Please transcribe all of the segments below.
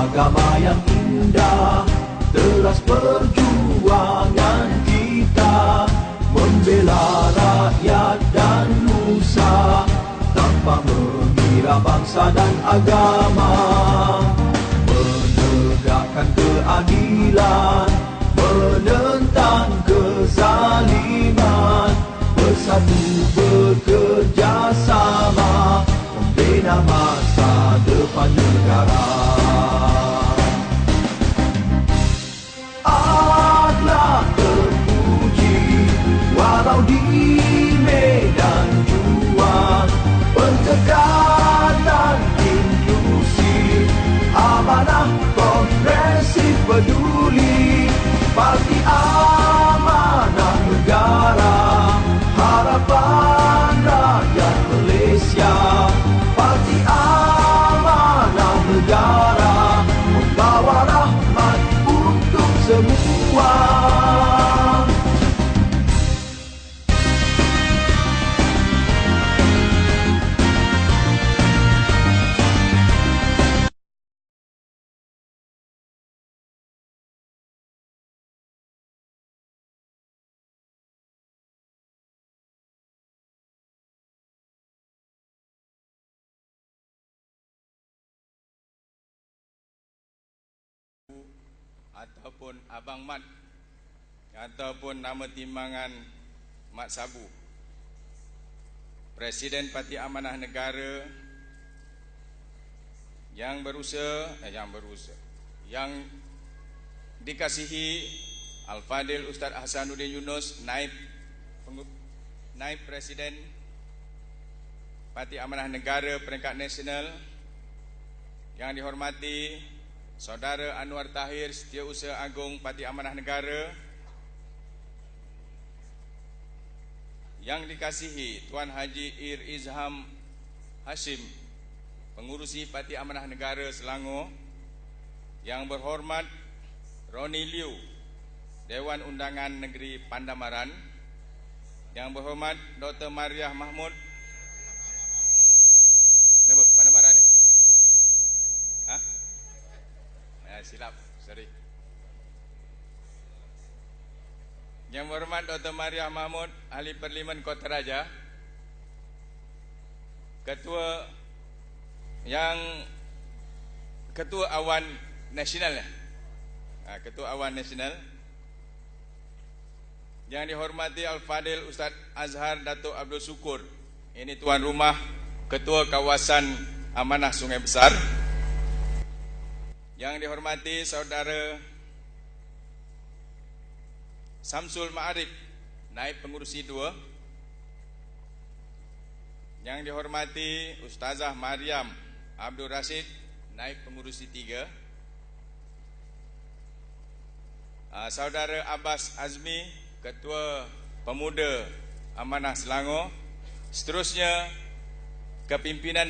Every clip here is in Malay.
agama yang indah, teras perjuangan kita membela rakyat dan nusa tanpa mengira bangsa dan agama, menegakkan keadilan, menentang kezaliman, bersatu bekerja sama membina masa depan negara. Allah terpuji walau di medan juang, pentekanan inklusif, amanah komprehensif peduli, Parti Amanah Negara, harapan rakyat Malaysia. Parti Amanah Negara membawa rahmat untuk semua. Ataupun Abang Mat ataupun nama timbangan Mat Sabu, Presiden Parti Amanah Negara yang dikasihi Al-Fadil Ustaz Hasanuddin Yunus, Naib Presiden Parti Amanah Negara peringkat nasional, yang dihormati Saudara Anwar Tahir, Setiausaha Agung Parti Amanah Negara, yang dikasihi Tuan Haji Ir Izham Hashim, Pengurusi Parti Amanah Negara Selangor, yang berhormat Roni Liu, Dewan Undangan Negeri Pandamaran, yang berhormat Dr. Mariah Mahmud, kenapa? Pandamaran ya? Silap, sorry. Yang berhormat Dr. Mariah Mahmud, Ahli Parlimen Kota Raja, Ketua Awan Nasional, Ketua Awan Nasional, yang dihormati Al-Fadil Ustaz Azhar Datuk Abdul Syukur, ini tuan rumah Ketua Kawasan Amanah Sungai Besar, yang dihormati Saudara Samsul Ma'arif, Naib Pengurusi 2, yang dihormati Ustazah Mariam Abdul Rashid, Naib Pengurusi 3, Saudara Abbas Azmi, Ketua Pemuda Amanah Selangor, seterusnya kepimpinan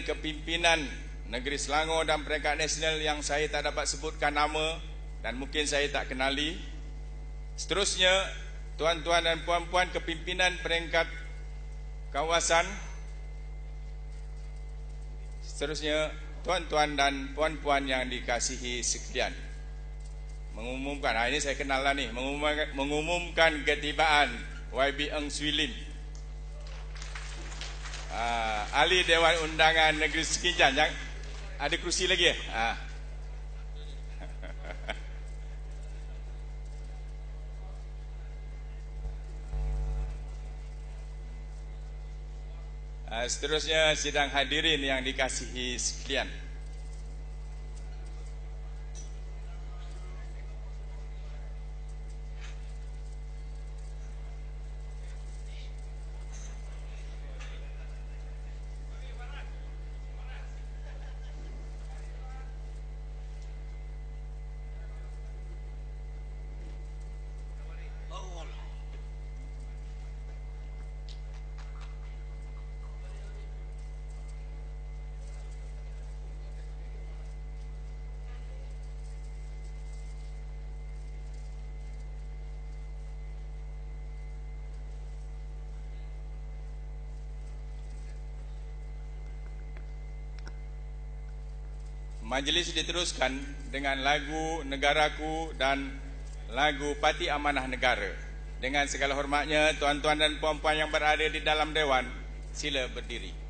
Negeri Selangor dan peringkat nasional yang saya tak dapat sebutkan nama dan mungkin saya tak kenali. Seterusnya, tuan-tuan dan puan-puan kepimpinan peringkat kawasan. Seterusnya, tuan-tuan dan puan-puan yang dikasihi sekalian. Mengumumkan, ini saya kenal lah ni, mengumumkan ketibaan YB Eng Swee Lim, Ahli Dewan Undangan Negeri Sekijan. Ada kerusi lagi ya? Seterusnya sidang hadirin yang dikasihi sekalian. majlis diteruskan dengan lagu Negaraku dan lagu Parti Amanah Negara. Dengan segala hormatnya, tuan-tuan dan puan-puan yang berada di dalam Dewan, sila berdiri.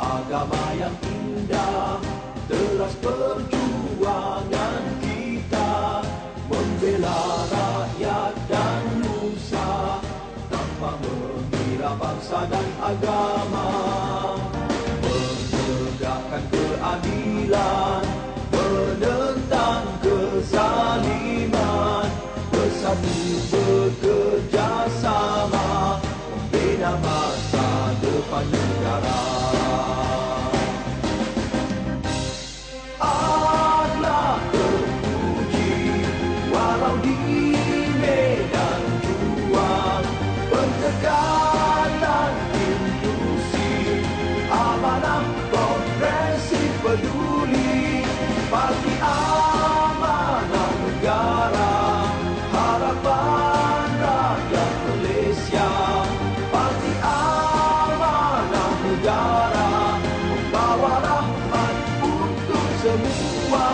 Agama yang indah, teras perjuangan kita, membela rakyat dan nusa, tanpa mengira bangsa dan agama, menegakkan keadilan, menentang kezaliman, bersatu bekerjasama, membina masa depan negara. Allah terpuji walau di medan juang, pentegalan inklusif, amanah progresif peduli, Parti Amanah Negara, harapan rakyat Malaysia. Parti Amanah Negara membawa rahmat untuk semua.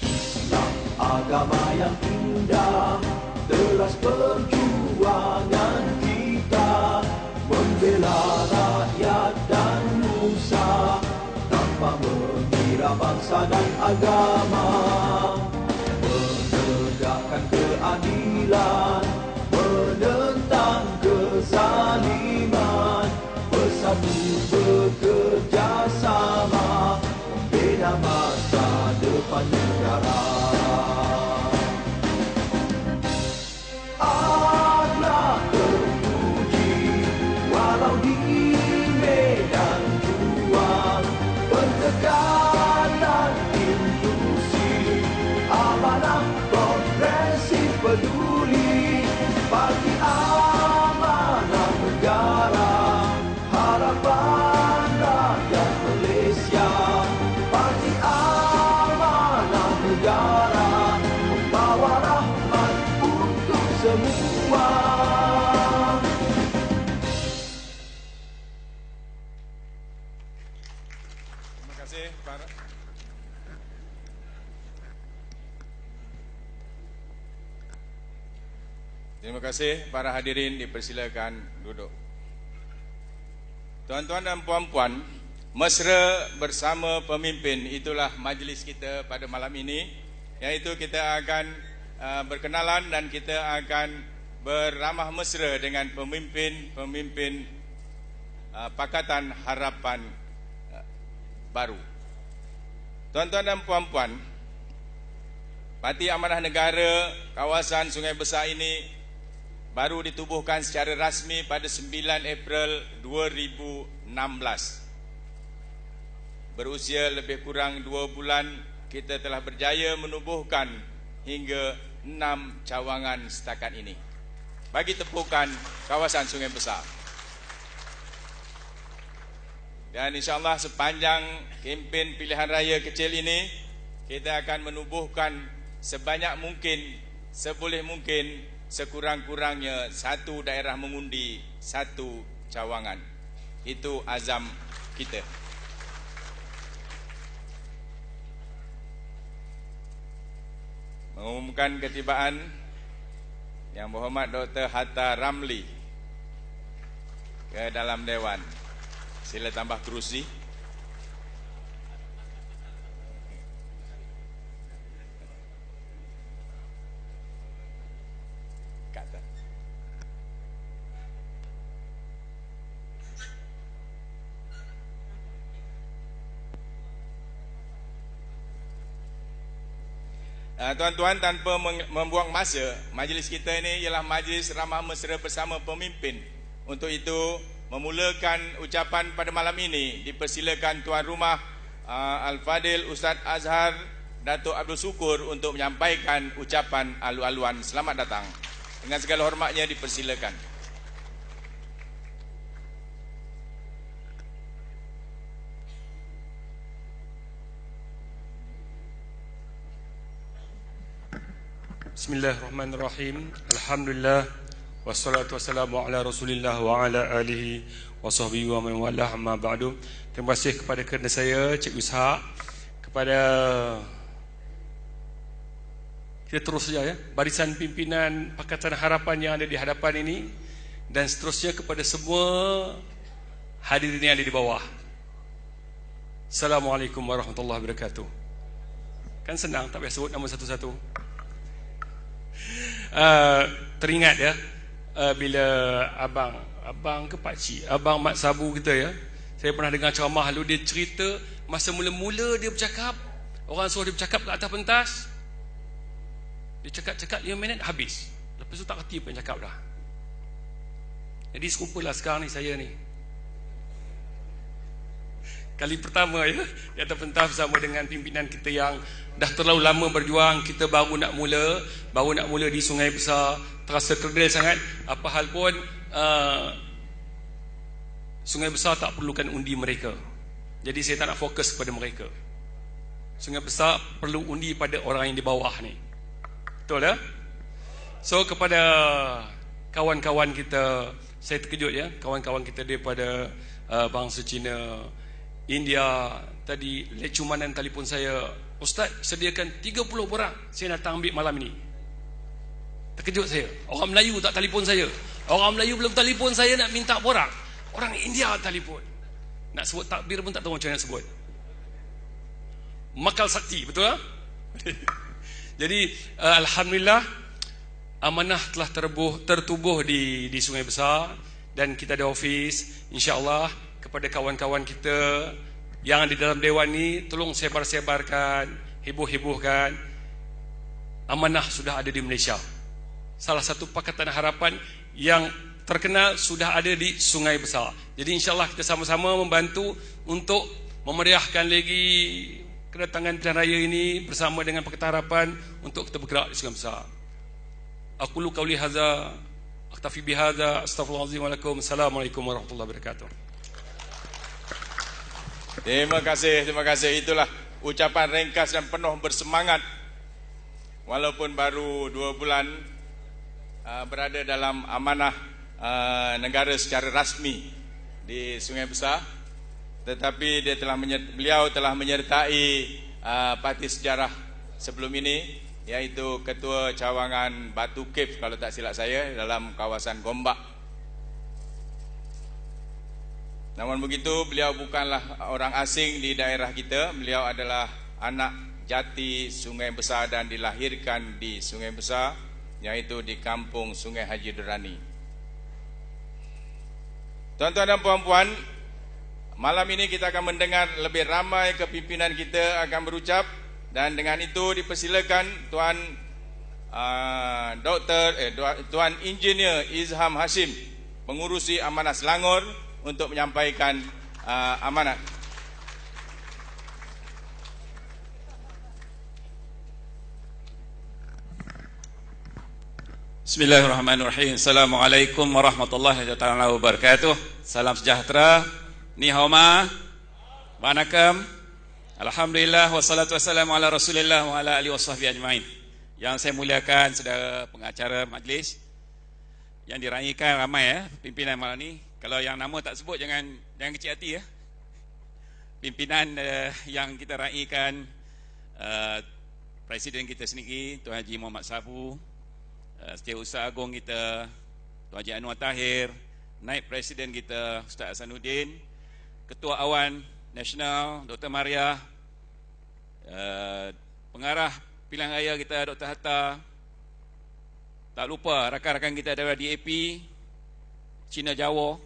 Islam agama yang indah, teras perjuangan kita, membela rakyat dan nusa, tanpa mengira bangsa dan agama, menegakkan keadilan, menentang kezaliman, bersatu bekerjasama, membina masa depan negara. Allah terpuji walau di medan juang, pentegalan inklusif, amanah progresif peduli, Parti Amanah Negara, harapan rakyat Malaysia. Parti Amanah Negara membawa rahmat untuk semua. Terima kasih para Terima kasih para hadirin, dipersilakan duduk. Tuan-tuan dan puan-puan, mesra bersama pemimpin, itulah majlis kita pada malam ini, iaitu kita akan berkenalan dan kita akan beramah mesra dengan pemimpin-pemimpin Pakatan Harapan Baru. Tuan-tuan dan puan-puan, Parti Amanah Negara kawasan Sungai Besar ini baru ditubuhkan secara rasmi pada 9 April 2016. Berusia lebih kurang 2 bulan, kita telah berjaya menubuhkan hingga 6 cawangan setakat ini. Bagi tepukan kawasan Sungai Besar. Dan insyaAllah sepanjang kempen pilihan raya kecil ini, kita akan menubuhkan sebanyak mungkin, seboleh mungkin, sekurang-kurangnya satu daerah mengundi, satu cawangan. Itu azam kita. Mengumumkan ketibaan Yang Berhormat Dr. Hatta Ramli ke dalam Dewan. Sila tambah kerusi. Kata. Tuan-tuan, tanpa membuang masa, majlis kita ini ialah majlis ramah mesra bersama pemimpin. Untuk itu, memulakan ucapan pada malam ini, dipersilakan tuan rumah Al-Fadil Ustaz Azhar Datuk Abdul Syukur untuk menyampaikan ucapan alu-aluan selamat datang. Dengan segala hormatnya dipersilakan. Bismillahirrahmanirrahim. Alhamdulillah. Wassalatu wassalamu ala Rasulillah wa ala alihi wa sahbihi wa man walah, amma ba'du. Terima kasih kepada kerana saya, Cikgu Ishaq, kepada kita terus saja ya, barisan pimpinan Pakatan Harapan yang ada di hadapan ini, dan seterusnya kepada semua hadirin yang ada di bawah. Assalamualaikum warahmatullahi wabarakatuh. Kan senang, tak payah sebut nama satu-satu. Teringat ya, bila abang ke pakcik, abang Mat Sabu kita ya, saya pernah dengar ceramah lalu dia cerita masa mula-mula dia bercakap, orang suruh dia bercakap ke atas pentas, dia cakap 5 minit habis, lepas tu tak kerti apa yang cakap dah. Jadi serupalah sekarang ni saya ni, kali pertama ya di atas pentas bersama dengan pimpinan kita yang dah terlalu lama berjuang. Kita baru nak mula di Sungai Besar, terasa kerdil sangat. Apa hal pun Sungai Besar tak perlukan undi mereka, jadi saya tak nak fokus kepada mereka. Sungai Besar perlu undi pada orang yang di bawah ni. Betul ya? So kepada kawan-kawan kita, saya terkejut ya, kawan-kawan kita daripada bangsa Cina, India, tadi lecumanan telefon saya, Ustaz sediakan 30 orang saya datang ambil malam ini. Terkejut saya, orang Melayu tak telefon saya, orang Melayu belum telefon saya nak minta borang, orang India telefon. Nak sebut takbir pun tak tahu macam mana nak sebut. Makal sakti, betul tak? Jadi alhamdulillah, amanah telah tertubuh di Sungai Besar, dan kita ada ofis. InsyaAllah kepada kawan-kawan kita yang di dalam dewan ni, tolong sebar-sebarkan, heboh-hebohkan. Amanah sudah ada di Malaysia. Salah satu Pakatan Harapan yang terkenal sudah ada di Sungai Besar. Jadi insyaAllah kita sama-sama membantu untuk memeriahkan lagi kedatangan pilihan raya ini bersama dengan Pakatan Harapan untuk kita bergerak di Sungai Besar. Aqulu qauli hadza, aktafi bihadza, astaghfirullahalazim wa lakum. Assalamualaikum warahmatullahi wabarakatuh. Terima kasih. Itulah ucapan ringkas dan penuh bersemangat. Walaupun baru 2 bulan berada dalam amanah negara secara rasmi di Sungai Besar, tetapi beliau telah menyertai parti sejarah sebelum ini, yaitu Ketua Cawangan Batu Cave kalau tak silap saya, dalam kawasan Gombak. Namun begitu, beliau bukanlah orang asing di daerah kita. Beliau adalah anak jati Sungai Besar dan dilahirkan di Sungai Besar, yaitu di kampung Sungai Haji Durrani. Tuan-tuan dan puan-puan, malam ini kita akan mendengar lebih ramai kepimpinan kita akan berucap, dan dengan itu dipersilakan Tuan Tuan Engineer Izham Hashim, pengurusi Amanah Selangor, untuk menyampaikan amanat. Bismillahirrahmanirrahim. Assalamualaikum warahmatullahi wabarakatuh. Salam sejahtera Ni hao ma. Wanakkam. Alhamdulillah wassalatu wassalamu ala Rasulillah wa ala alihi wasahbihi ajmain. Yang saya muliakan saudara pengacara majlis yang diraikan ramai pimpinan malam ni. Kalau yang nama tak sebut jangan kecil hati Pimpinan yang kita raikan, Presiden kita sendiri Tuan Haji Muhammad Sabu, Setiausaha Agung kita Tuan Haji Anwar Tahir, Naib Presiden kita Ustaz Hasanuddin, Ketua Awan Nasional Dr. Maria, Pengarah Pilihan Raya kita Dr. Hatta, tak lupa rakan-rakan kita daripada DAP Cina Jawa,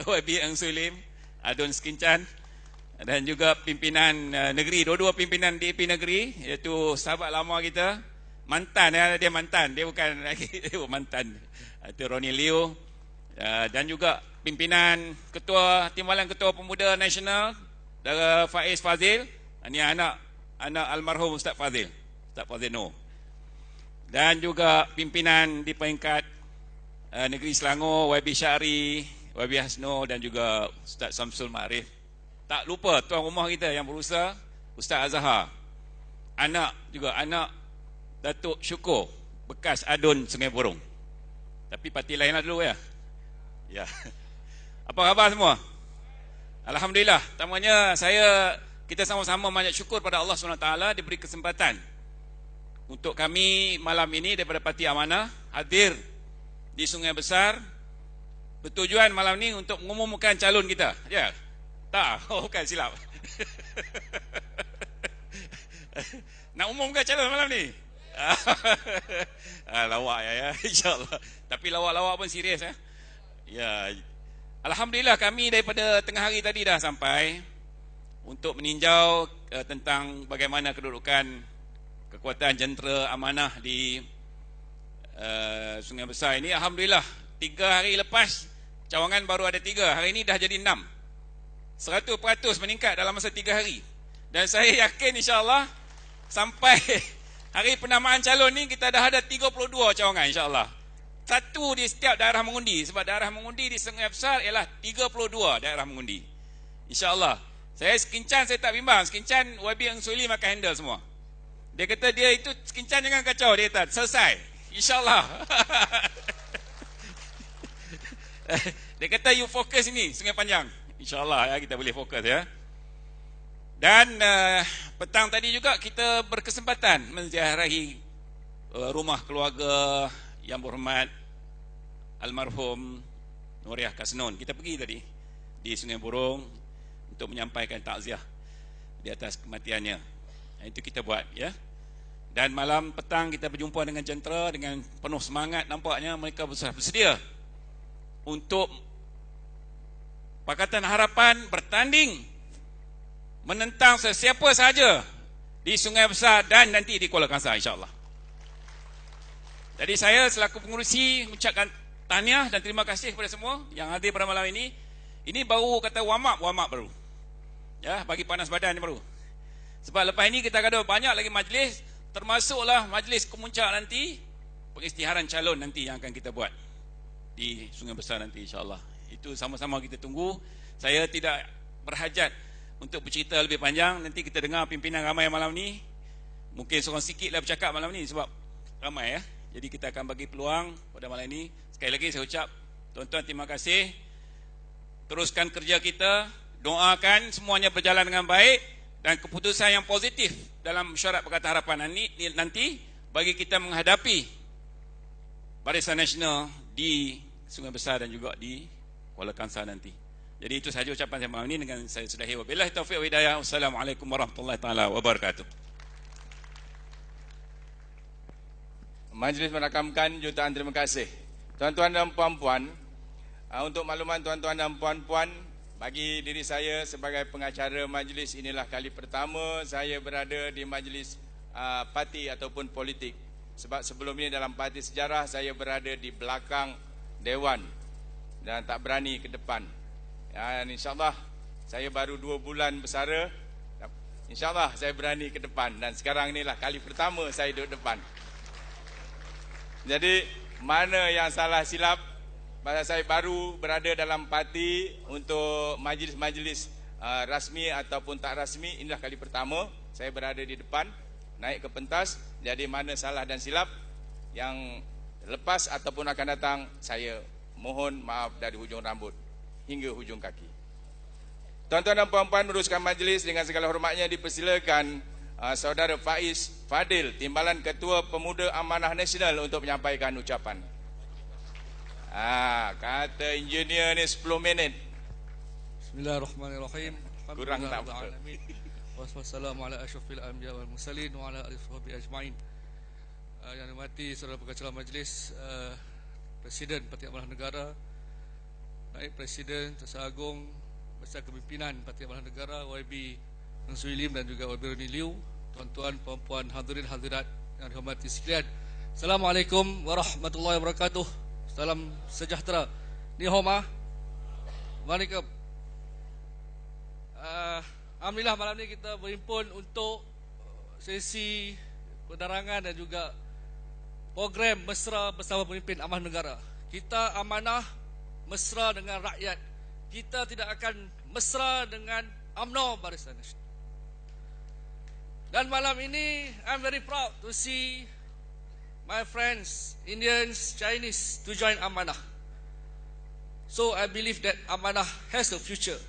YB Eng Sulim, Adun Skincan, dan juga pimpinan negeri, dua-dua pimpinan DAP negeri, iaitu sahabat lama kita, mantan dia mantan, dia bukan lagi mantan, itu Ronnie Liu, dan juga pimpinan Timbalan Ketua Pemuda Nasional Dara Faiz Fazil, ini anak almarhum Ustaz Fazil Noh, dan juga pimpinan di peringkat Negeri Selangor, YB Syari, YB Hasno, dan juga Ustaz Samsul Ma'arif. Tak lupa tuan rumah kita yang berusaha, Ustaz Azhar, anak Datuk Syukur, bekas Adun Sungai Burung, tapi parti lain lah dulu ya. Apa khabar semua? Alhamdulillah. Pertamanya kita sama-sama banyak syukur pada Allah SWT diberi kesempatan untuk kami malam ini daripada Parti Amanah hadir di Sungai Besar. Bertujuan malam ni untuk mengumumkan calon kita. Ya? Tak? Bukan, silap. Nak umumkan calon malam ni? Lawak ya, insyaAllah. Tapi lawak-lawak pun serius ya. Alhamdulillah kami daripada tengah hari tadi dah sampai untuk meninjau tentang bagaimana kedudukan kekuatan jentera amanah di Sungai Besar ini. Alhamdulillah 3 hari lepas cawangan baru ada 3, hari ini dah jadi 6, 100% meningkat dalam masa 3 hari. Dan saya yakin insyaAllah sampai hari penamaan calon ni kita dah ada 32 cawangan insyaAllah, 1 di setiap daerah mengundi. Sebab daerah mengundi di Sungai Besar ialah 32 daerah mengundi insyaAllah. Saya Skincan, saya tak bimbang. Skincan YB Eng Sulim akan handle semua. Dia kata dia itu Skincan jangan kacau, dia kata selesai insyaAllah. Dia kata you fokus ini Sungai Panjang insyaAllah ya, kita boleh fokus ya. Dan petang tadi juga kita berkesempatan menziarahi rumah keluarga yang berhormat almarhum Nuriah Kasnon. Kita pergi tadi di Sungai Burung untuk menyampaikan takziah di atas kematiannya. Itu kita buat ya. Dan malam petang kita berjumpa dengan jentera dengan penuh semangat. Nampaknya mereka bersedia untuk Pakatan Harapan bertanding menentang sesiapa sahaja di Sungai Besar dan nanti di Kuala Kangsar insyaAllah. Jadi saya selaku pengurusi mengucapkan tahniah dan terima kasih kepada semua yang hadir pada malam ini. Ini baru kata warm up baru ya, bagi panas badan ni baru. Sebab lepas ini kita akan ada banyak lagi majlis, termasuklah majlis kemuncak nanti, pengisytiharan calon nanti yang akan kita buat di Sungai Besar nanti insyaAllah. Itu sama-sama kita tunggu. Saya tidak berhajat untuk bercerita lebih panjang. Nanti kita dengar pimpinan ramai malam ni. Mungkin seorang sikit lah bercakap malam ni sebab ramai ya. Jadi kita akan bagi peluang pada malam ini. Sekali lagi saya ucap tuan-tuan terima kasih. Teruskan kerja kita, doakan semuanya berjalan dengan baik dan keputusan yang positif dalam mesyuarat Pakatan Harapan nanti bagi kita menghadapi Barisan Nasional di Sungai Besar dan juga di Kuala Kangsar nanti. Jadi itu sahaja ucapan saya malam ini. Dengan saya sudahi wabillahi taufiq wa hidayah. Wassalamualaikum warahmatullahi taala wabarakatuh. Majlis merakamkan jutaan terima kasih. Tuan-tuan dan puan-puan, untuk makluman tuan-tuan dan puan-puan, bagi diri saya sebagai pengacara majlis, inilah kali pertama saya berada di majlis parti ataupun politik. Sebab sebelum ini dalam parti sejarah saya berada di belakang Dewan dan tak berani ke depan. Dan insyaAllah saya baru 2 bulan bersara, insyaAllah saya berani ke depan. Dan sekarang inilah kali pertama saya duduk depan. Jadi mana yang salah silap Pasal saya baru berada dalam parti untuk majlis-majlis rasmi ataupun tak rasmi. Inilah kali pertama saya berada di depan, naik ke pentas. Jadi mana salah dan silap yang lepas ataupun akan datang, saya mohon maaf dari hujung rambut hingga hujung kaki. Tuan-tuan dan puan-puan, meneruskan majlis dengan segala hormatnya dipersilakan Saudara Faiz Fadil, Timbalan Ketua Pemuda Amanah Nasional untuk menyampaikan ucapan. Kata engineer ni 10 minit. Bismillahirrahmanirrahim. Kurang tak apa. Wassalamu ala asyrafil anbiya wal mursalin wa ala alihi washabihi ajmain. Yang dihormati saudara pengacara majlis, Presiden Parti Amanah Negara, Naib Presiden Tuan Agong Besar Kepimpinan Parti Amanah Negara YB Mansuri Lim dan juga YB Roni Liu, tuan-tuan, puan-puan, hadirin hadirat yang dihormati sekalian. Assalamualaikum warahmatullahi wabarakatuh. Salam sejahtera. Ni homa. Waalaikum. Alhamdulillah malam ni kita berhimpun untuk sesi penerangan dan juga program mesra bersama pemimpin amanah negara. Kita amanah mesra dengan rakyat. Kita tidak akan mesra dengan UMNO Barisan Nasional. Dan malam ini I'm very proud to see my friends, Indians, Chinese to join Amanah. So I believe that Amanah has a future.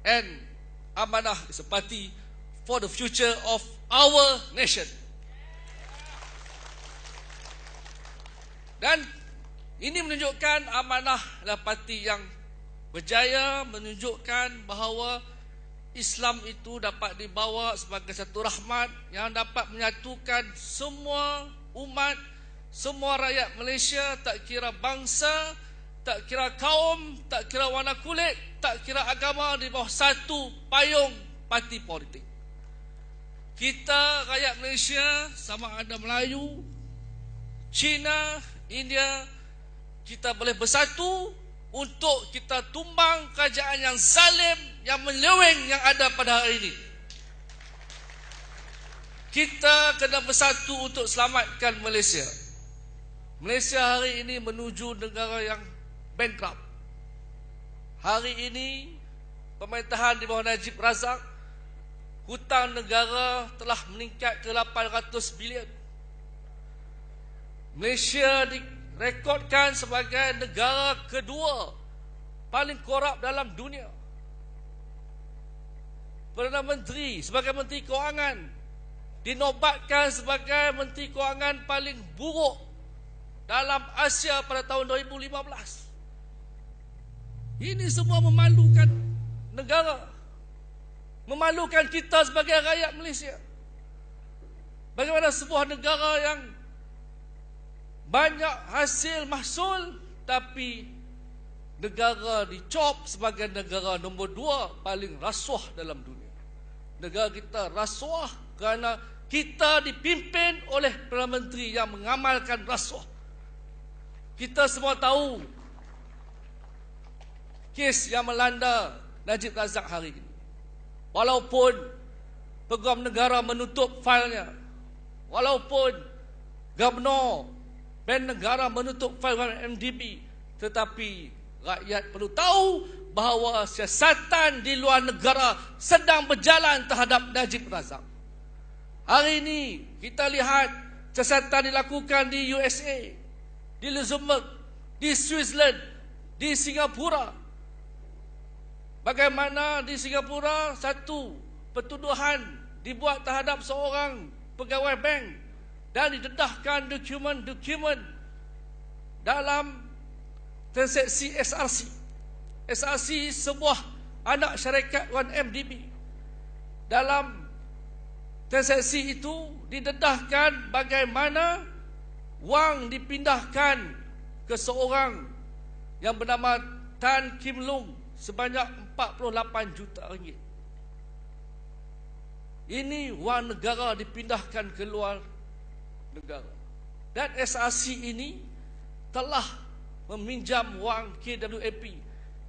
And Amanah is a party for the future of our nation. Dan ini menunjukkan Amanah adalah parti yang berjaya, menunjukkan bahawa Islam itu dapat dibawa sebagai satu rahmat yang dapat menyatukan semua umat, semua rakyat Malaysia, tak kira bangsa, tak kira kaum, tak kira warna kulit, tak kira agama, di bawah satu payung parti politik. Kita rakyat Malaysia, sama ada Melayu, Cina, India, kita boleh bersatu untuk kita tumbang kerajaan yang zalim, yang menyeleweng yang ada pada hari ini. Kita kena bersatu untuk selamatkan Malaysia. Malaysia hari ini menuju negara yang bankrupt. Hari ini pemerintahan di bawah Najib Razak, hutang negara telah meningkat ke 800 bilion. Malaysia direkodkan sebagai negara kedua paling korup dalam dunia. Perdana Menteri sebagai Menteri Kewangan dinobatkan sebagai Menteri Kewangan paling buruk dalam Asia pada tahun 2015. Ini semua memalukan negara, memalukan kita sebagai rakyat Malaysia. Bagaimana sebuah negara yang banyak hasil mahsul, tapi negara dicop sebagai negara nombor 2 paling rasuah dalam dunia. Negara kita rasuah kerana kita dipimpin oleh Perdana Menteri yang mengamalkan rasuah. Kita semua tahu kes yang melanda Najib Razak hari ini. Walaupun Peguam Negara menutup failnya, walaupun Gubernur Bank Negara menutup fail MDB, tetapi rakyat perlu tahu bahawa siasatan di luar negara sedang berjalan terhadap Najib Razak. Hari ini kita lihat siasatan dilakukan di USA, di Luxembourg, di Switzerland, di Singapura. Bagaimana di Singapura satu pertuduhan dibuat terhadap seorang pegawai bank dan didedahkan dokumen-dokumen dalam transaksi SRC. SRC sebuah anak syarikat 1MDB. Dalam transaksi itu didedahkan bagaimana wang dipindahkan ke seorang yang bernama Tan Kim Long sebanyak 48 juta ringgit. Ini wang negara dipindahkan ke luar negara. Dan SRC ini telah meminjam wang KWAP,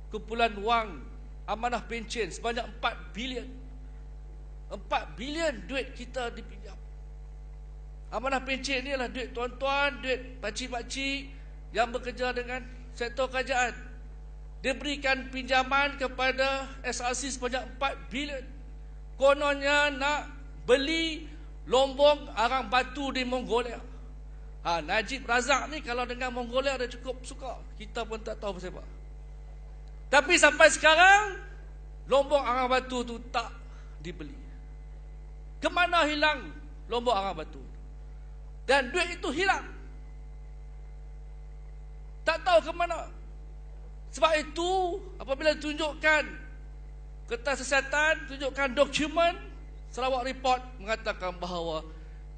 kumpulan wang amanah pencen sebanyak 4 bilion. 4 bilion duit kita dipinjam. Amanah pencen ni adalah duit tuan-tuan, duit pakcik-pakcik yang bekerja dengan sektor kerajaan. Dia berikan pinjaman kepada SRC sebanyak 4 bilion. Kononnya nak beli lombong arang batu di Mongolia. Najib Razak ni kalau dengan Mongolia dia cukup suka. Kita pun tak tahu pasal apa. Tapi sampai sekarang lombong arang batu tu tak dibeli. Kemana hilang lombong arang batu? Dan duit itu hilang. Tak tahu ke mana. Sebab itu apabila tunjukkan kertas kesihatan, tunjukkan dokumen, Sarawak Report mengatakan bahawa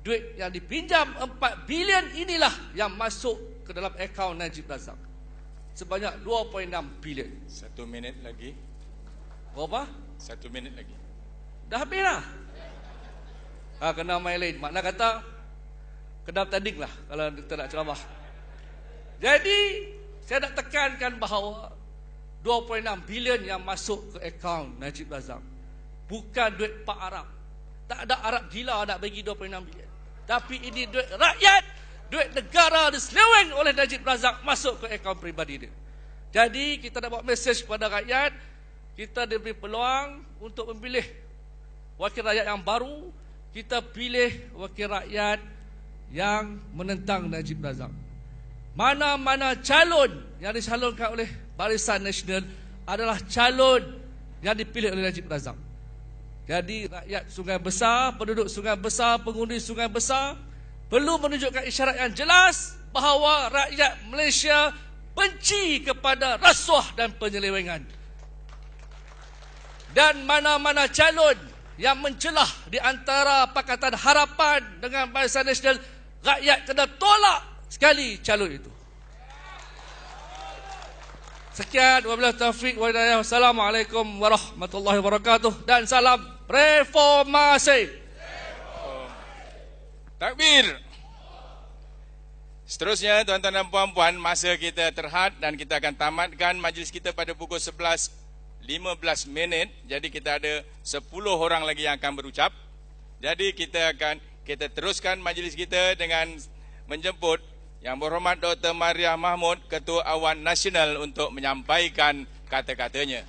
duit yang dipinjam 4 bilion inilah yang masuk ke dalam akaun Najib Razak. Sebanyak 2.6 bilion. 1 minit lagi. Berapa? 1 minit lagi. Dah habis lah. Kena main lain. Makna kata kena tanding lah kalau kita nak ceramah. Jadi saya nak tekankan bahawa 2.6 bilion yang masuk ke akaun Najib Razak bukan duit Pak Arab. Tak ada Arab gila nak bagi 2.6 bilion. Tapi ini duit rakyat, duit negara diseleweng oleh Najib Razak masuk ke akaun peribadi dia. Jadi kita nak buat mesej kepada rakyat, kita diberi peluang untuk memilih wakil rakyat yang baru. Kita pilih wakil rakyat yang menentang Najib Razak. Mana-mana calon yang dicalonkan oleh Barisan Nasional adalah calon yang dipilih oleh Najib Razak. Jadi rakyat Sungai Besar, penduduk Sungai Besar, pengundi Sungai Besar perlu menunjukkan isyarat yang jelas bahawa rakyat Malaysia benci kepada rasuah dan penyelewengan. Dan mana-mana calon yang mencelah di antara Pakatan Harapan dengan Barisan Nasional, rakyat kena tolak sekali calon itu. Sekian, wabillahi taufiq wa hidayah. Wassalamualaikum warahmatullahi wabarakatuh dan salam reformasi. Takbir. Seterusnya tuan-tuan dan puan-puan, masa kita terhad dan kita akan tamatkan majlis kita pada pukul 11.15. Jadi kita ada 10 orang lagi yang akan berucap. Jadi kita teruskan majlis kita dengan menjemput Yang Berhormat Dr. Mariah Mahmud, Ketua Awan Nasional untuk menyampaikan kata-katanya.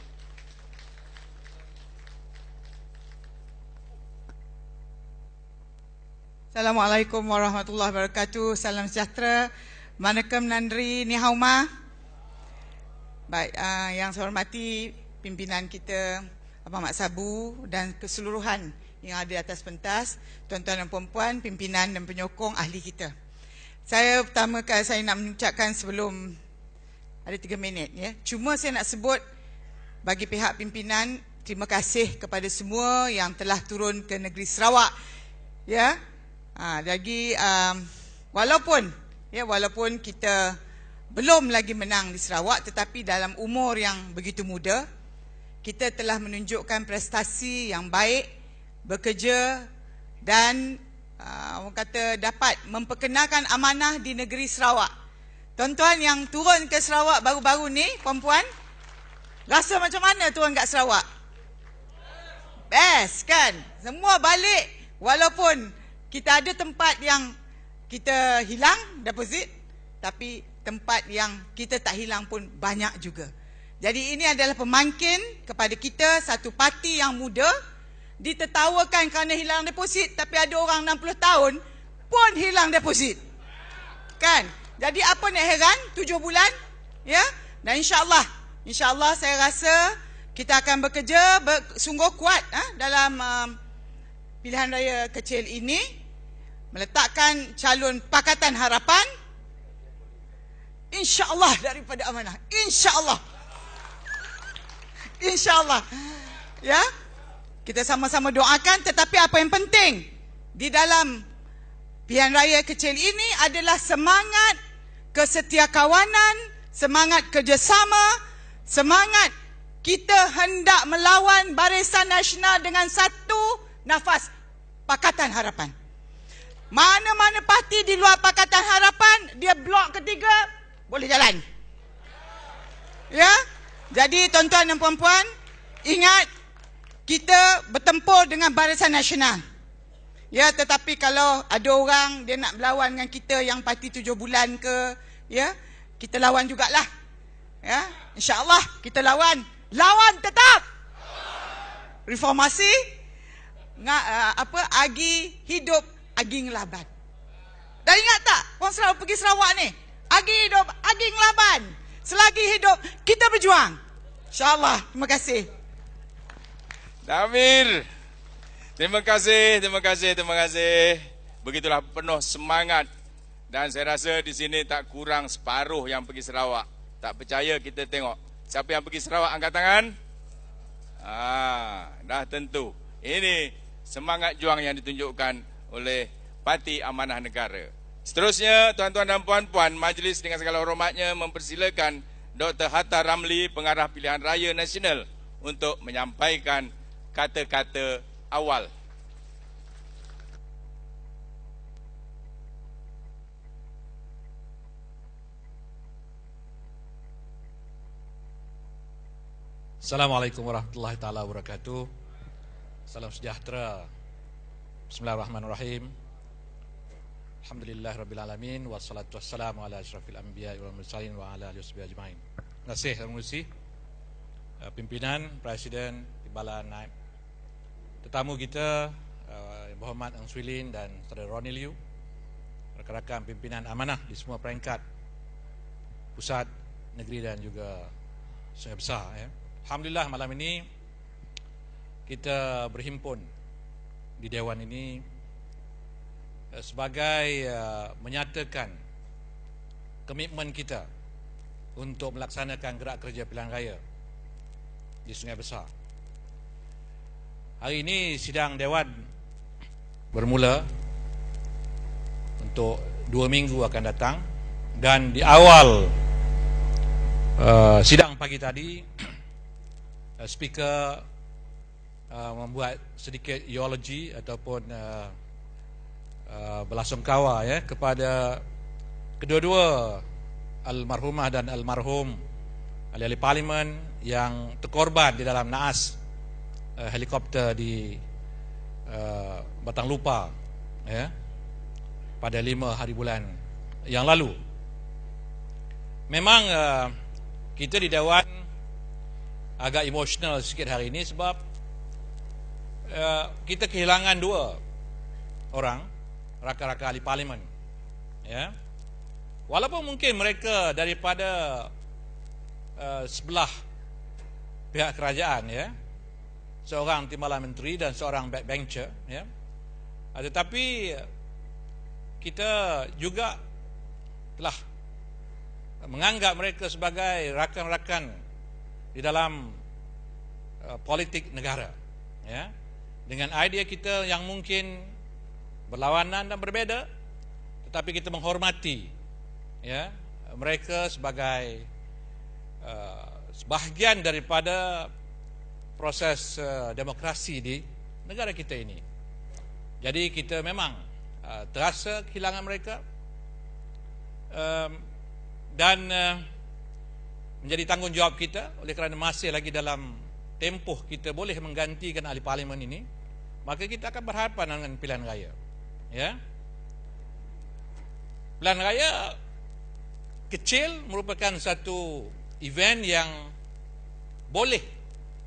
Assalamualaikum warahmatullahi wabarakatuh. Salam sejahtera. Manakam Nandri Nihauma. Baik, yang saya hormati pimpinan kita Abang Mat Sabu dan keseluruhan yang ada di atas pentas, tuan-tuan dan puan-puan, pimpinan dan penyokong ahli kita. Saya pertama kali saya nak mengucapkan sebelum ada 3 minit ya. Cuma saya nak sebut bagi pihak pimpinan, terima kasih kepada semua yang telah turun ke negeri Sarawak. Ya. Walaupun kita belum lagi menang di Sarawak, tetapi dalam umur yang begitu muda, kita telah menunjukkan prestasi yang baik, bekerja dan orang kata dapat memperkenalkan amanah di negeri Sarawak. Tuan-tuan yang turun ke Sarawak baru-baru ni, puan-puan, rasa macam mana turun kat Sarawak? Best kan? Semua balik, walaupun kita ada tempat yang kita hilang deposit, tapi tempat yang kita tak hilang pun banyak juga. Jadi ini adalah pemangkin kepada kita, satu parti yang muda, ditertawakan kerana hilang deposit, tapi ada orang 60 tahun pun hilang deposit. Kan? Jadi apa nak heran, 7 bulan, ya? Dan insya-Allah saya rasa kita akan bekerja sungguh kuat dalam pilihan raya kecil ini, meletakkan calon Pakatan Harapan, insya-Allah daripada amanah. Insya-Allah. Ya? Kita sama-sama doakan, tetapi apa yang penting di dalam pilihan raya kecil ini adalah semangat kesetiakawanan, semangat kerjasama, semangat kita hendak melawan Barisan Nasional dengan satu nafas, Pakatan Harapan. Mana-mana parti di luar Pakatan Harapan, dia blok ketiga, boleh jalan. Ya? Jadi tuan-tuan dan puan-puan, ingat, kita bertempur dengan Barisan Nasional. Ya, tetapi kalau ada orang dia nak berlawan dengan kita yang parti 7 bulan ke, ya, kita lawan jugalah. Ya, insya-Allah kita lawan tetap. Reformasi agi hidup agi ngelaban. Dan ingat tak, orang Sarawak pergi Sarawak ni, agi hidup agi ngelaban. Selagi hidup kita berjuang. Insya-Allah. Terima kasih. Damir. Terima kasih. Begitulah penuh semangat. Dan saya rasa di sini tak kurang separuh yang pergi Sarawak. Tak percaya kita tengok. Siapa yang pergi Sarawak angkat tangan? Dah tentu. Ini semangat juang yang ditunjukkan oleh Parti Amanah Negara. Seterusnya, tuan-tuan dan puan-puan, majlis dengan segala hormatnya mempersilakan Dr. Hatta Ramli, Pengarah Pilihan Raya Nasional, untuk menyampaikan kata-kata awal. Assalamualaikum warahmatullahi taala wabarakatuh. Salam sejahtera. Bismillahirrahmanirrahim. Alhamdulillah rabbil alamin, wassalatu wassalamu ala asyrafil anbiya wal mursalin wa ala alihi washabihi ajmain. Terima kasih Tuan Pengerusi, pimpinan, Presiden, Timbalan Naib, tetamu kita Yang Berhormat Ang Swee Lin dan Saudara Ronnie Liu, rakan-rakan pimpinan amanah di semua peringkat pusat, negeri dan juga Sungai Besar. Alhamdulillah malam ini kita berhimpun di Dewan ini sebagai menyatakan komitmen kita untuk melaksanakan gerak kerja pilihan raya di Sungai Besar. Hari ini sidang Dewan bermula untuk 2 minggu akan datang, dan di awal sidang pagi tadi speaker membuat sedikit eulogy ataupun belasungkawa kepada kedua-dua almarhumah dan almarhum ahli parlimen yang terkorban di dalam naas helikopter di Batang Lupa pada 5 hari bulan yang lalu. Memang kita di Dewan agak emosional sikit hari ini sebab kita kehilangan 2 orang rakan-rakan ahli parlimen. Walaupun mungkin mereka daripada sebelah pihak kerajaan, seorang timbalan menteri dan seorang backbencher, tetapi kita juga telah menganggap mereka sebagai rakan-rakan di dalam politik negara, dengan idea kita yang mungkin berlawanan dan berbeza, tetapi kita menghormati mereka sebagai sebahagian daripada proses demokrasi di negara kita ini. Jadi kita memang terasa kehilangan mereka, dan menjadi tanggungjawab kita, oleh kerana masih lagi dalam tempoh kita boleh menggantikan ahli parlimen ini, maka kita akan berhadapan dengan pilihan raya. Pilihan raya kecil merupakan satu event yang boleh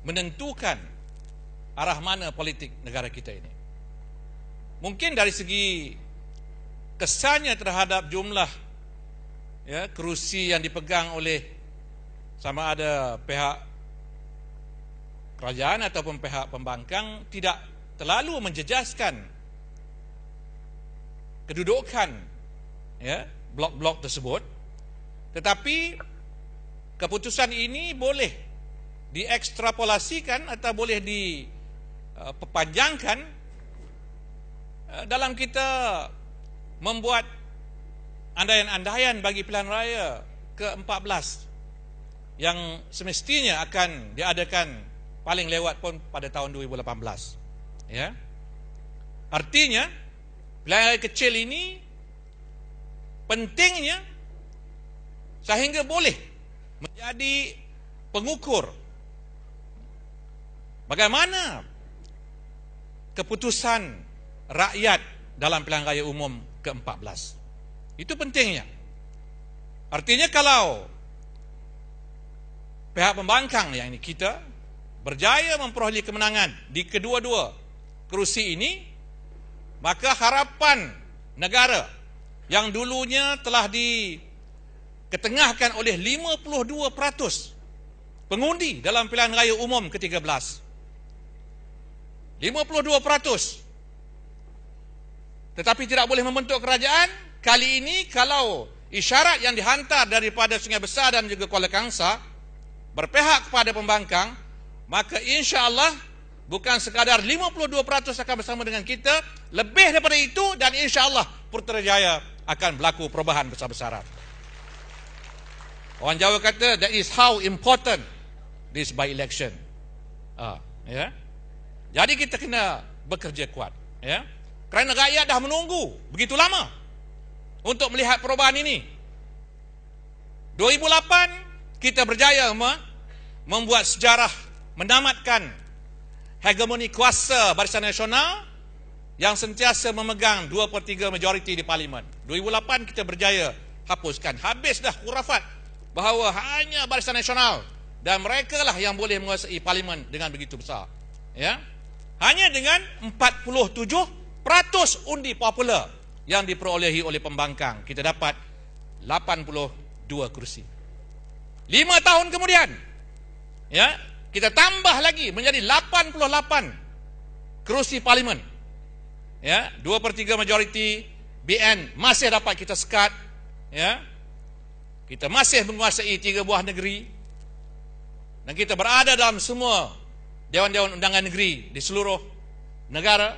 menentukan arah mana politik negara kita ini. Mungkin dari segi kesannya terhadap jumlah kerusi yang dipegang oleh sama ada pihak kerajaan ataupun pihak pembangkang tidak terlalu menjejaskan kedudukan blok-blok tersebut, tetapi keputusan ini boleh diekstrapolasikan atau boleh diperpanjangkan dalam kita membuat andaian-andaian bagi pilihan raya ke-14 yang semestinya akan diadakan paling lewat pun pada tahun 2018. Artinya pilihan raya kecil ini pentingnya sehingga boleh menjadi pengukur bagaimana keputusan rakyat dalam pilihan raya umum ke-14. Itu pentingnya. Artinya kalau pihak pembangkang yang ini kita berjaya memperoleh kemenangan di kedua-dua kerusi ini, maka harapan negara yang dulunya telah diketengahkan oleh 52% pengundi dalam pilihan raya umum ke-13. 52%. Tetapi tidak boleh membentuk kerajaan. Kali ini kalau isyarat yang dihantar daripada Sungai Besar dan juga Kuala Kangsar berpihak kepada pembangkang, maka insya-Allah bukan sekadar 52% akan bersama dengan kita, lebih daripada itu, dan insya-Allah Putrajaya akan berlaku perubahan besar-besaran. Orang Jawa kata that is how important this by election. Ya. Jadi kita kena bekerja kuat, ya. Kerana rakyat dah menunggu begitu lama untuk melihat perubahan ini. 2008 kita berjaya membuat sejarah, menamatkan hegemoni kuasa Barisan Nasional yang sentiasa memegang 2/3 majoriti di parlimen. 2008 kita berjaya hapuskan. Habis dah khurafat bahawa hanya Barisan Nasional dan mereka lah yang boleh menguasai parlimen dengan begitu besar. Ya. Hanya dengan 47% undi popular yang diperolehi oleh pembangkang, kita dapat 82 kursi. 5 tahun kemudian, ya, kita tambah lagi menjadi 88 kerusi parlimen. Ya, 2/3 majoriti, BN masih dapat kita sekat, ya. Kita masih menguasai 3 buah negeri dan kita berada dalam semua dewan-dewan undangan negeri di seluruh negara.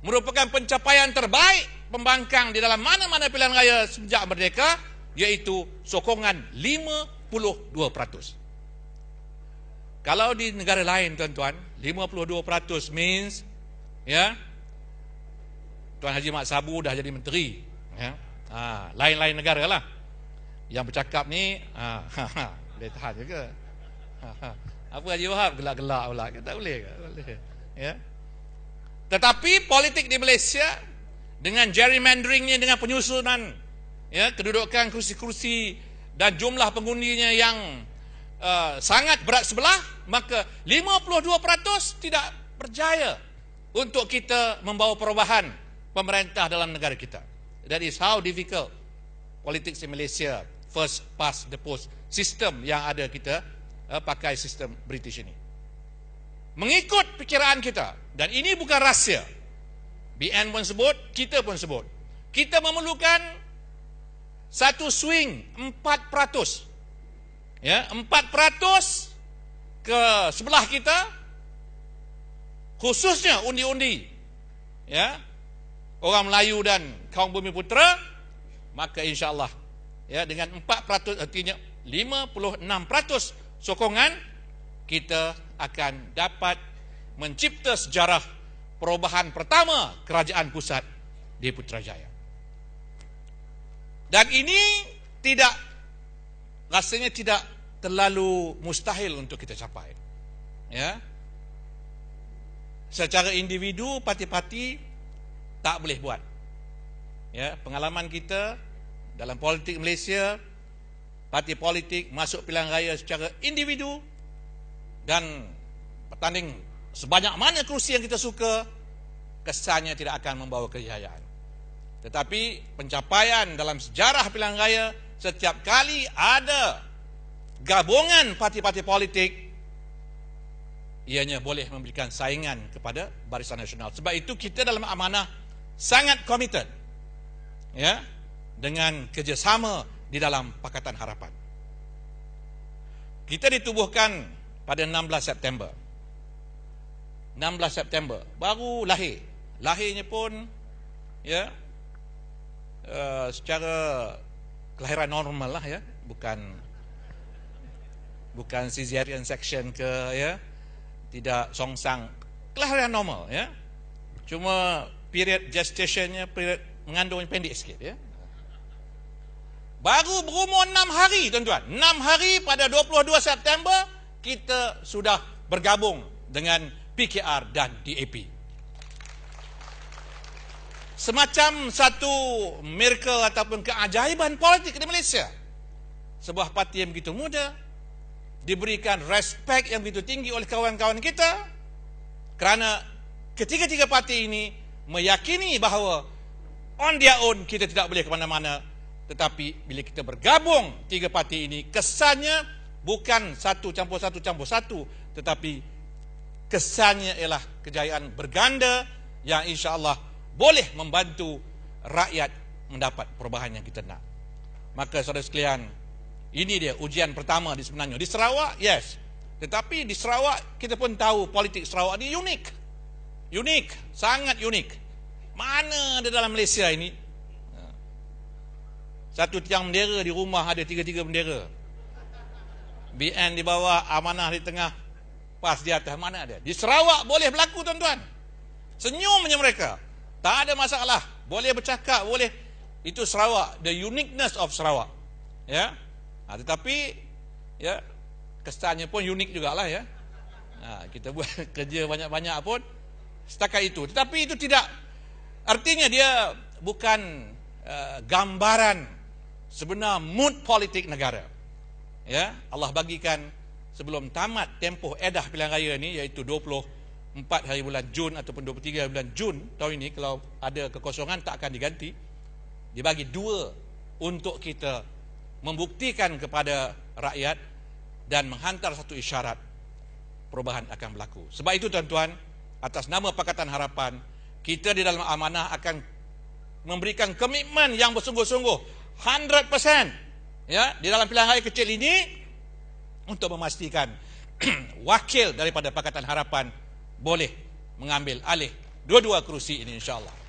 Merupakan pencapaian terbaik pembangkang di dalam mana-mana pilihan raya sejak merdeka, iaitu sokongan 52%. Kalau di negara lain, tuan-tuan, 52% means, ya, Tuan Haji Mat Sabu dah jadi menteri, ya. Lain-lain negara lah yang bercakap ni, boleh tahan juga. Apa Haji Wahab gelak-gelak pula, tak boleh ke? Boleh, ya. Tetapi politik di Malaysia dengan gerrymanderingnya, dengan penyusunan, ya, kedudukan kursi-kursi dan jumlah pengundinya yang sangat berat sebelah, maka 52% tidak berjaya untuk kita membawa perubahan pemerintah dalam negara kita. That is how difficult politics in Malaysia, first past the post sistem yang ada kita pakai sistem British ini. Mengikut perkiraan kita, dan ini bukan rahsia, BN pun sebut, kita pun sebut, kita memerlukan satu swing 4%, ya, 4% ke sebelah kita, khususnya undi-undi, ya, orang Melayu dan kaum Bumiputera, maka insya-Allah, ya, dengan 4% artinya 56% sokongan, kita akan dapat mencipta sejarah perubahan pertama kerajaan pusat di Putrajaya. Dan ini rasanya tidak terlalu mustahil untuk kita capai. Ya. Secara individu, parti-parti tak boleh buat. Ya, pengalaman kita dalam politik Malaysia, parti politik masuk pilihan raya secara individu dan bertanding sebanyak mana kerusi yang kita suka, kesannya tidak akan membawa kejayaan. Tetapi pencapaian dalam sejarah pilihan raya, setiap kali ada gabungan parti-parti politik, ianya boleh memberikan saingan kepada Barisan Nasional. Sebab itu kita dalam amanah sangat komited, ya, dengan kerjasama di dalam Pakatan Harapan. Kita ditubuhkan pada 16 September. 16 September baru lahir. Lahirnya pun, ya, secara kelahiran normal lah, ya, bukan cesarean section ke, ya, tidak songsang, kelahiran normal, ya. Cuma period gestationnya, period mengandungnya pendek sikit, ya. Baru berumur 6 hari, tuan-tuan. 6 hari pada 22 September kita sudah bergabung dengan PKR dan DAP. Semacam satu miracle ataupun keajaiban politik di Malaysia. Sebuah parti yang begitu muda, diberikan respek yang begitu tinggi oleh kawan-kawan kita, kerana ketiga-tiga parti ini meyakini bahawa on their own kita tidak boleh ke mana-mana, tetapi bila kita bergabung tiga parti ini, kesannya bukan satu campur satu, tetapi kesannya ialah kejayaan berganda yang insya-Allah boleh membantu rakyat mendapat perubahan yang kita nak. Maka saudara sekalian, ini dia ujian pertama di sebenarnya. Di Sarawak, yes. Tetapi di Sarawak, kita pun tahu politik Sarawak ini unik. Unik, sangat unik. Mana ada dalam Malaysia ini? Satu tiang bendera di rumah ada 3-3 bendera. BN di bawah, Amanah di tengah, PAS di atas, mana ada? Di Sarawak boleh berlaku, tuan-tuan. Senyumnya mereka. Tak ada masalah. Boleh bercakap, boleh. Itu Sarawak, the uniqueness of Sarawak. Ya. Tetapi ya, kesannya pun unik jugalah ya. Kita buat kerja banyak-banyak pun setakat itu. Tetapi itu tidak artinya dia bukan gambaran sebenar mood politik negara. Ya, Allah bagikan sebelum tamat tempoh edah pilihan raya ni, iaitu 24 hari bulan Jun ataupun 23 hari bulan Jun tahun ini, kalau ada kekosongan tak akan diganti. Dibagi 2 untuk kita membuktikan kepada rakyat dan menghantar satu isyarat perubahan akan berlaku. Sebab itu tuan-tuan, atas nama Pakatan Harapan, kita di dalam amanah akan memberikan komitmen yang bersungguh-sungguh 100% ya, di dalam pilihan raya kecil ini untuk memastikan wakil daripada Pakatan Harapan boleh mengambil alih 2 kerusi ini insya-Allah.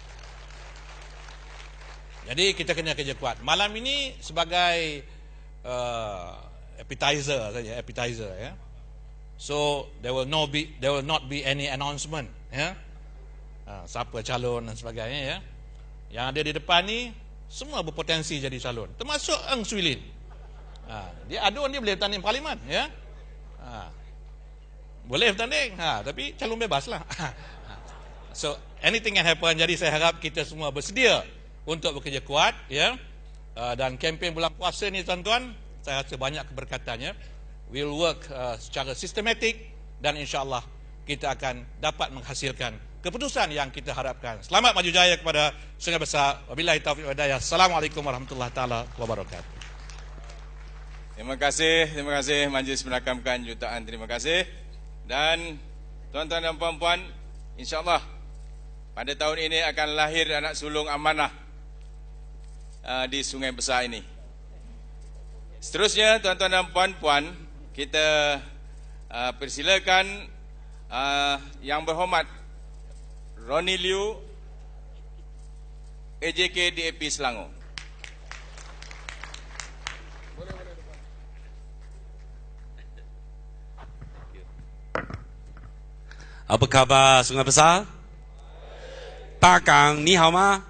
Jadi kita kena kerja kuat. Malam ini sebagai appetizer saja, ya. So there will not be any announcement, ya. Siapa calon dan sebagainya, ya. Yang ada di depan ni semua berpotensi jadi calon, termasuk Eng Swee Lin. Dia adun, dia boleh bertanding parlimen, ya. Boleh bertanding, tapi calon bebas lah. So anything can happen. Jadi saya harap kita semua bersedia untuk bekerja kuat, ya. Dan kempen bulan puasa ni tuan-tuan, saya rasa banyak keberkatannya. We'll work secara sistematik dan insya-Allah kita akan dapat menghasilkan keputusan yang kita harapkan. Selamat maju jaya kepada Sungai Besar. Wabillahi taufiq wal hidayah. Assalamualaikum warahmatullahi taala wabarakatuh. Terima kasih Majlis Menakamkan jutaan. Terima kasih. Dan tuan-tuan dan puan-puan, insya-Allah pada tahun ini akan lahir anak sulung amanah di Sungai Besar ini. Seterusnya tuan-tuan dan puan-puan, kita persilakan yang berhormat Ronnie Liu, AJK DAP Selangor. Apa khabar Sungai Besar? Takang, ni hao ma?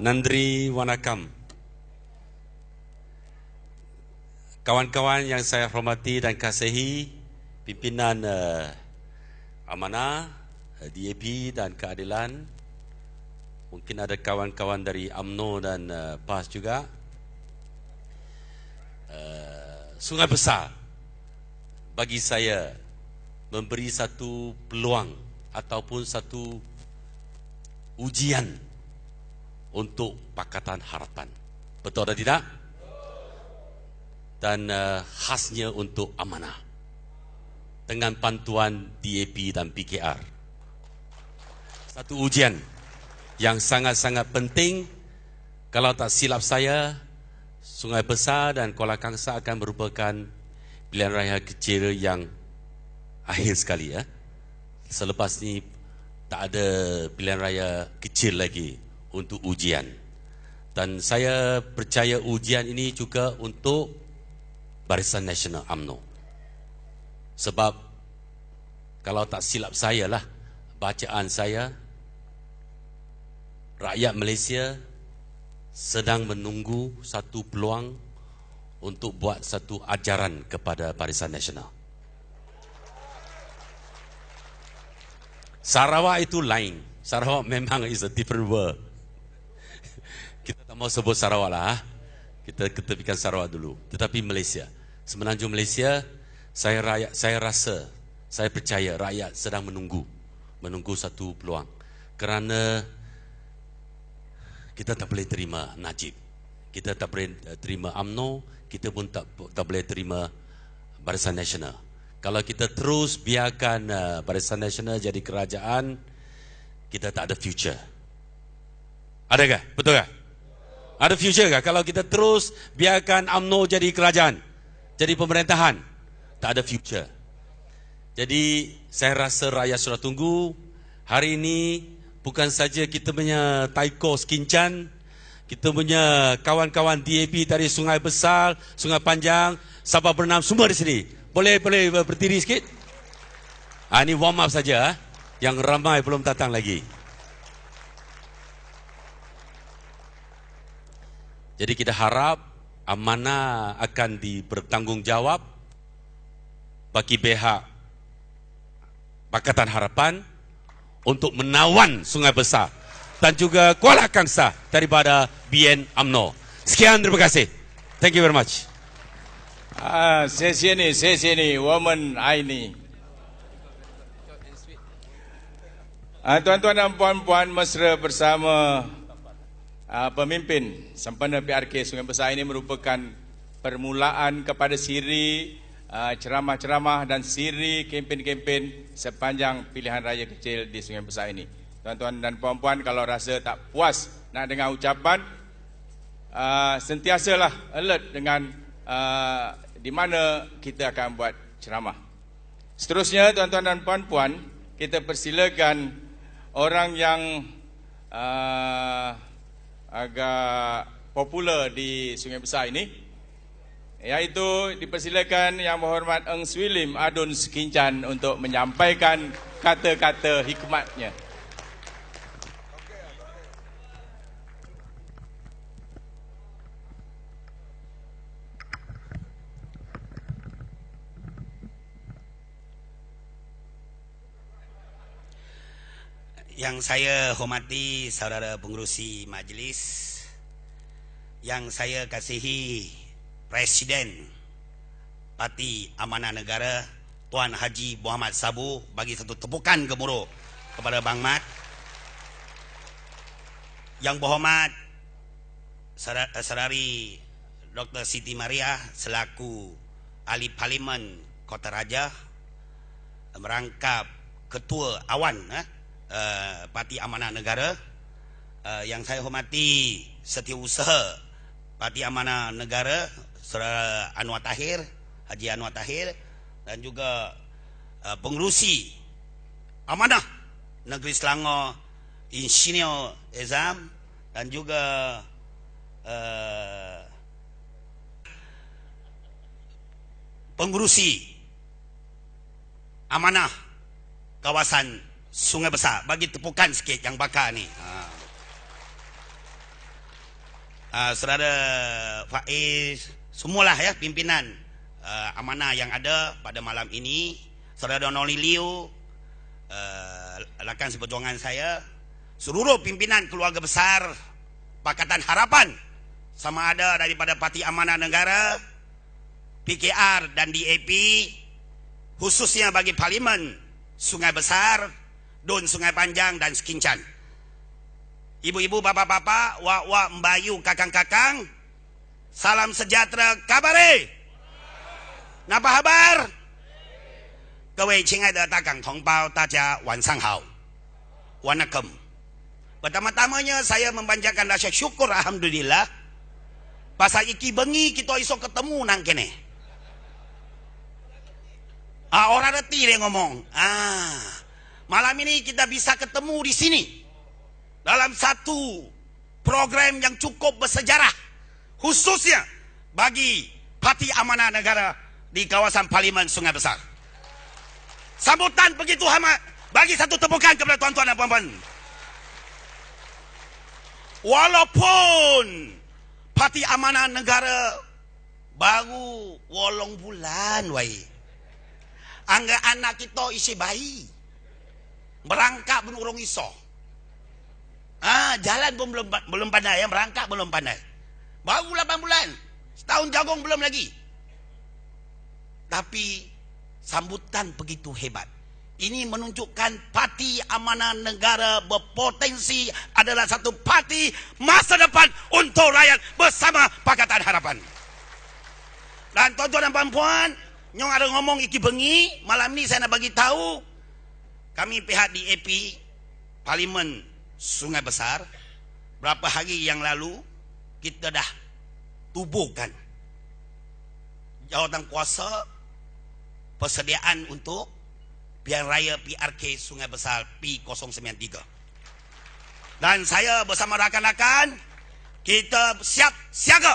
Nandri Wanakam. Kawan-kawan yang saya hormati dan kasihi, pimpinan Amanah, DAP dan Keadilan, mungkin ada kawan-kawan dari UMNO dan PAS juga. Sungai Besar bagi saya memberi satu peluang ataupun satu ujian untuk Pakatan Harapan. Betul atau tidak? Dan khasnya untuk Amanah dengan bantuan DAP dan PKR. Satu ujian yang sangat-sangat penting. Kalau tak silap saya, Sungai Besar dan Kuala Kangsar akan merupakan pilihan raya kecil yang akhir sekali, ya. Selepas ni tak ada pilihan raya kecil lagi untuk ujian. Dan saya percaya ujian ini juga untuk Barisan Nasional UMNO. Sebab kalau tak silap saya lah, bacaan saya, rakyat Malaysia sedang menunggu satu peluang untuk buat satu ajaran kepada Barisan Nasional. Sarawak itu lain. Sarawak memang is a different world. Kita tak mau sebut Sarawak lah. Kita ketepikan Sarawak dulu. Tetapi Malaysia, semenanjung Malaysia Saya rasa, saya percaya rakyat sedang menunggu satu peluang. Kerana kita tak boleh terima Najib, kita tak boleh terima UMNO, kita pun tak boleh terima Barisan Nasional. Kalau kita terus biarkan Barisan Nasional jadi kerajaan, kita tak ada future. Adakah? Betul tak? Ada future kah? Kalau kita terus biarkan UMNO jadi kerajaan, jadi pemerintahan, tak ada future. Jadi saya rasa rakyat sudah tunggu. Hari ini bukan saja kita punya Taiko Skincan, kita punya kawan-kawan DAP dari Sungai Besar, Sungai Panjang, Sabah Bernam, semua di sini. Boleh berdiri sikit? Ini warm up saja. Yang ramai belum datang lagi. Jadi kita harap amanah akan dibertanggungjawab bagi pihak Pakatan Harapan untuk menawan Sungai Besar dan juga Kuala Kangsar daripada BN UMNO. Sekian, terima kasih. Thank you very much. Sesi ini, Women Aini. Tuan-tuan dan puan-puan, mesra bersama pemimpin sempena PRK Sungai Besar ini merupakan permulaan kepada siri ceramah-ceramah dan siri kempen-kempen sepanjang pilihan raya kecil di Sungai Besar ini. Tuan-tuan dan puan-puan, kalau rasa tak puas nak dengar ucapan, sentiasalah alert dengan di mana kita akan buat ceramah. Seterusnya, tuan-tuan dan puan-puan, kita persilakan orang yang agak popular di Sungai Besar ini, iaitu dipersilakan Yang Berhormat Eng Swee Lim Adun Skincan untuk menyampaikan kata-kata hikmatnya. Yang saya hormati saudara pengerusi majlis, yang saya kasihi Presiden Parti Amanah Negara Tuan Haji Muhammad Sabu, bagi satu tepukan gemuruh kepada Bang Mat. Yang berhormat Saudari Dr. Siti Maria selaku Ahli Parlimen Kota Raja, merangkap Ketua Awan Parti Amanah Negara, yang saya hormati Setiausaha Parti Amanah Negara Saudara Anwar Tahir, Haji Anwar Tahir, dan juga pengerusi Amanah Negeri Selangor Insinyur Ezam, dan juga pengerusi Amanah kawasan Sungai Besar. Bagi tepukan sikit yang bakar ni. Saudara Faiz, semualah ya pimpinan amanah yang ada pada malam ini. Saudara Donoli Liu, rakan seperjuangan saya, seluruh pimpinan keluarga besar Pakatan Harapan, sama ada daripada Parti Amanah Negara, PKR dan DAP, khususnya bagi Parlimen Sungai Besar, Dun Sungai Panjang dan Skincan. Ibu-ibu, bapa-bapa, wak-wak, mbayu, kakang-kakang, salam sejahtera, kabare. Napa kabar? 各位亲爱的大港同胞，大家晚上好。Wanakum. Pertama-tamanya saya mempanjatkan rasa syukur, alhamdulillah. Pasal iki bengi kita iso ketemu nang kene. Orang reti dia ngomong. Malam ini kita bisa ketemu di sini dalam satu program yang cukup bersejarah, khususnya bagi Parti Amanah Negara di kawasan Parlimen Sungai Besar. Sambutan begitu hangat. Bagi satu tepukan kepada tuan-tuan dan puan-puan. Walaupun Parti Amanah Negara baru 8 bulan wai, angga anak kita isi bayi, merangkak pun urung iso. Jalan pun belum pandai, merangkak belum pandai. Baru 8 bulan, setahun jagung belum lagi. Tapi sambutan begitu hebat. Ini menunjukkan parti Amanah Negara berpotensi adalah satu parti masa depan untuk rakyat bersama Pakatan Harapan. Dan tuan-tuan dan puan-puan, nyong ada ngomong iki bengi, malam ni saya nak bagi tahu, kami pihak DAP Parlimen Sungai Besar, berapa hari yang lalu kita dah tubuhkan jawatan kuasa persediaan untuk Pilihan Raya PRK Sungai Besar P093. Dan saya bersama rakan-rakan, kita siap siaga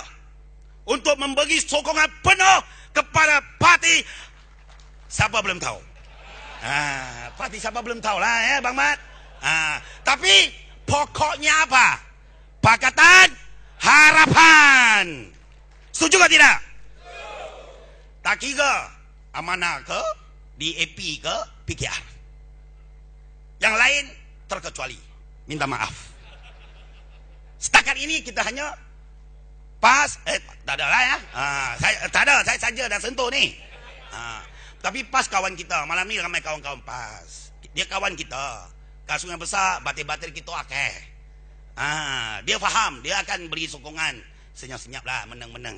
untuk memberi sokongan penuh kepada parti. Siapa belum tahu? Parti siapa belum tahu lah Bang Mat. Tapi pokoknya apa? Pakatan Harapan. Setuju ke tidak? Tak kira Amanah ke, DAP ke, PKR. Yang lain terkecuali. Minta maaf. Setakat ini kita hanya PAS, tak ada lah ya. Tak ada, saya saja dah sentuh ni. Tapi PAS kawan kita. Malam ni ramai kawan-kawan PAS. Dia kawan kita. Kat Sungai Besar, batil-batil kita akeh. Dia faham, dia akan beri sokongan senyap-senyap lah, menang-menang.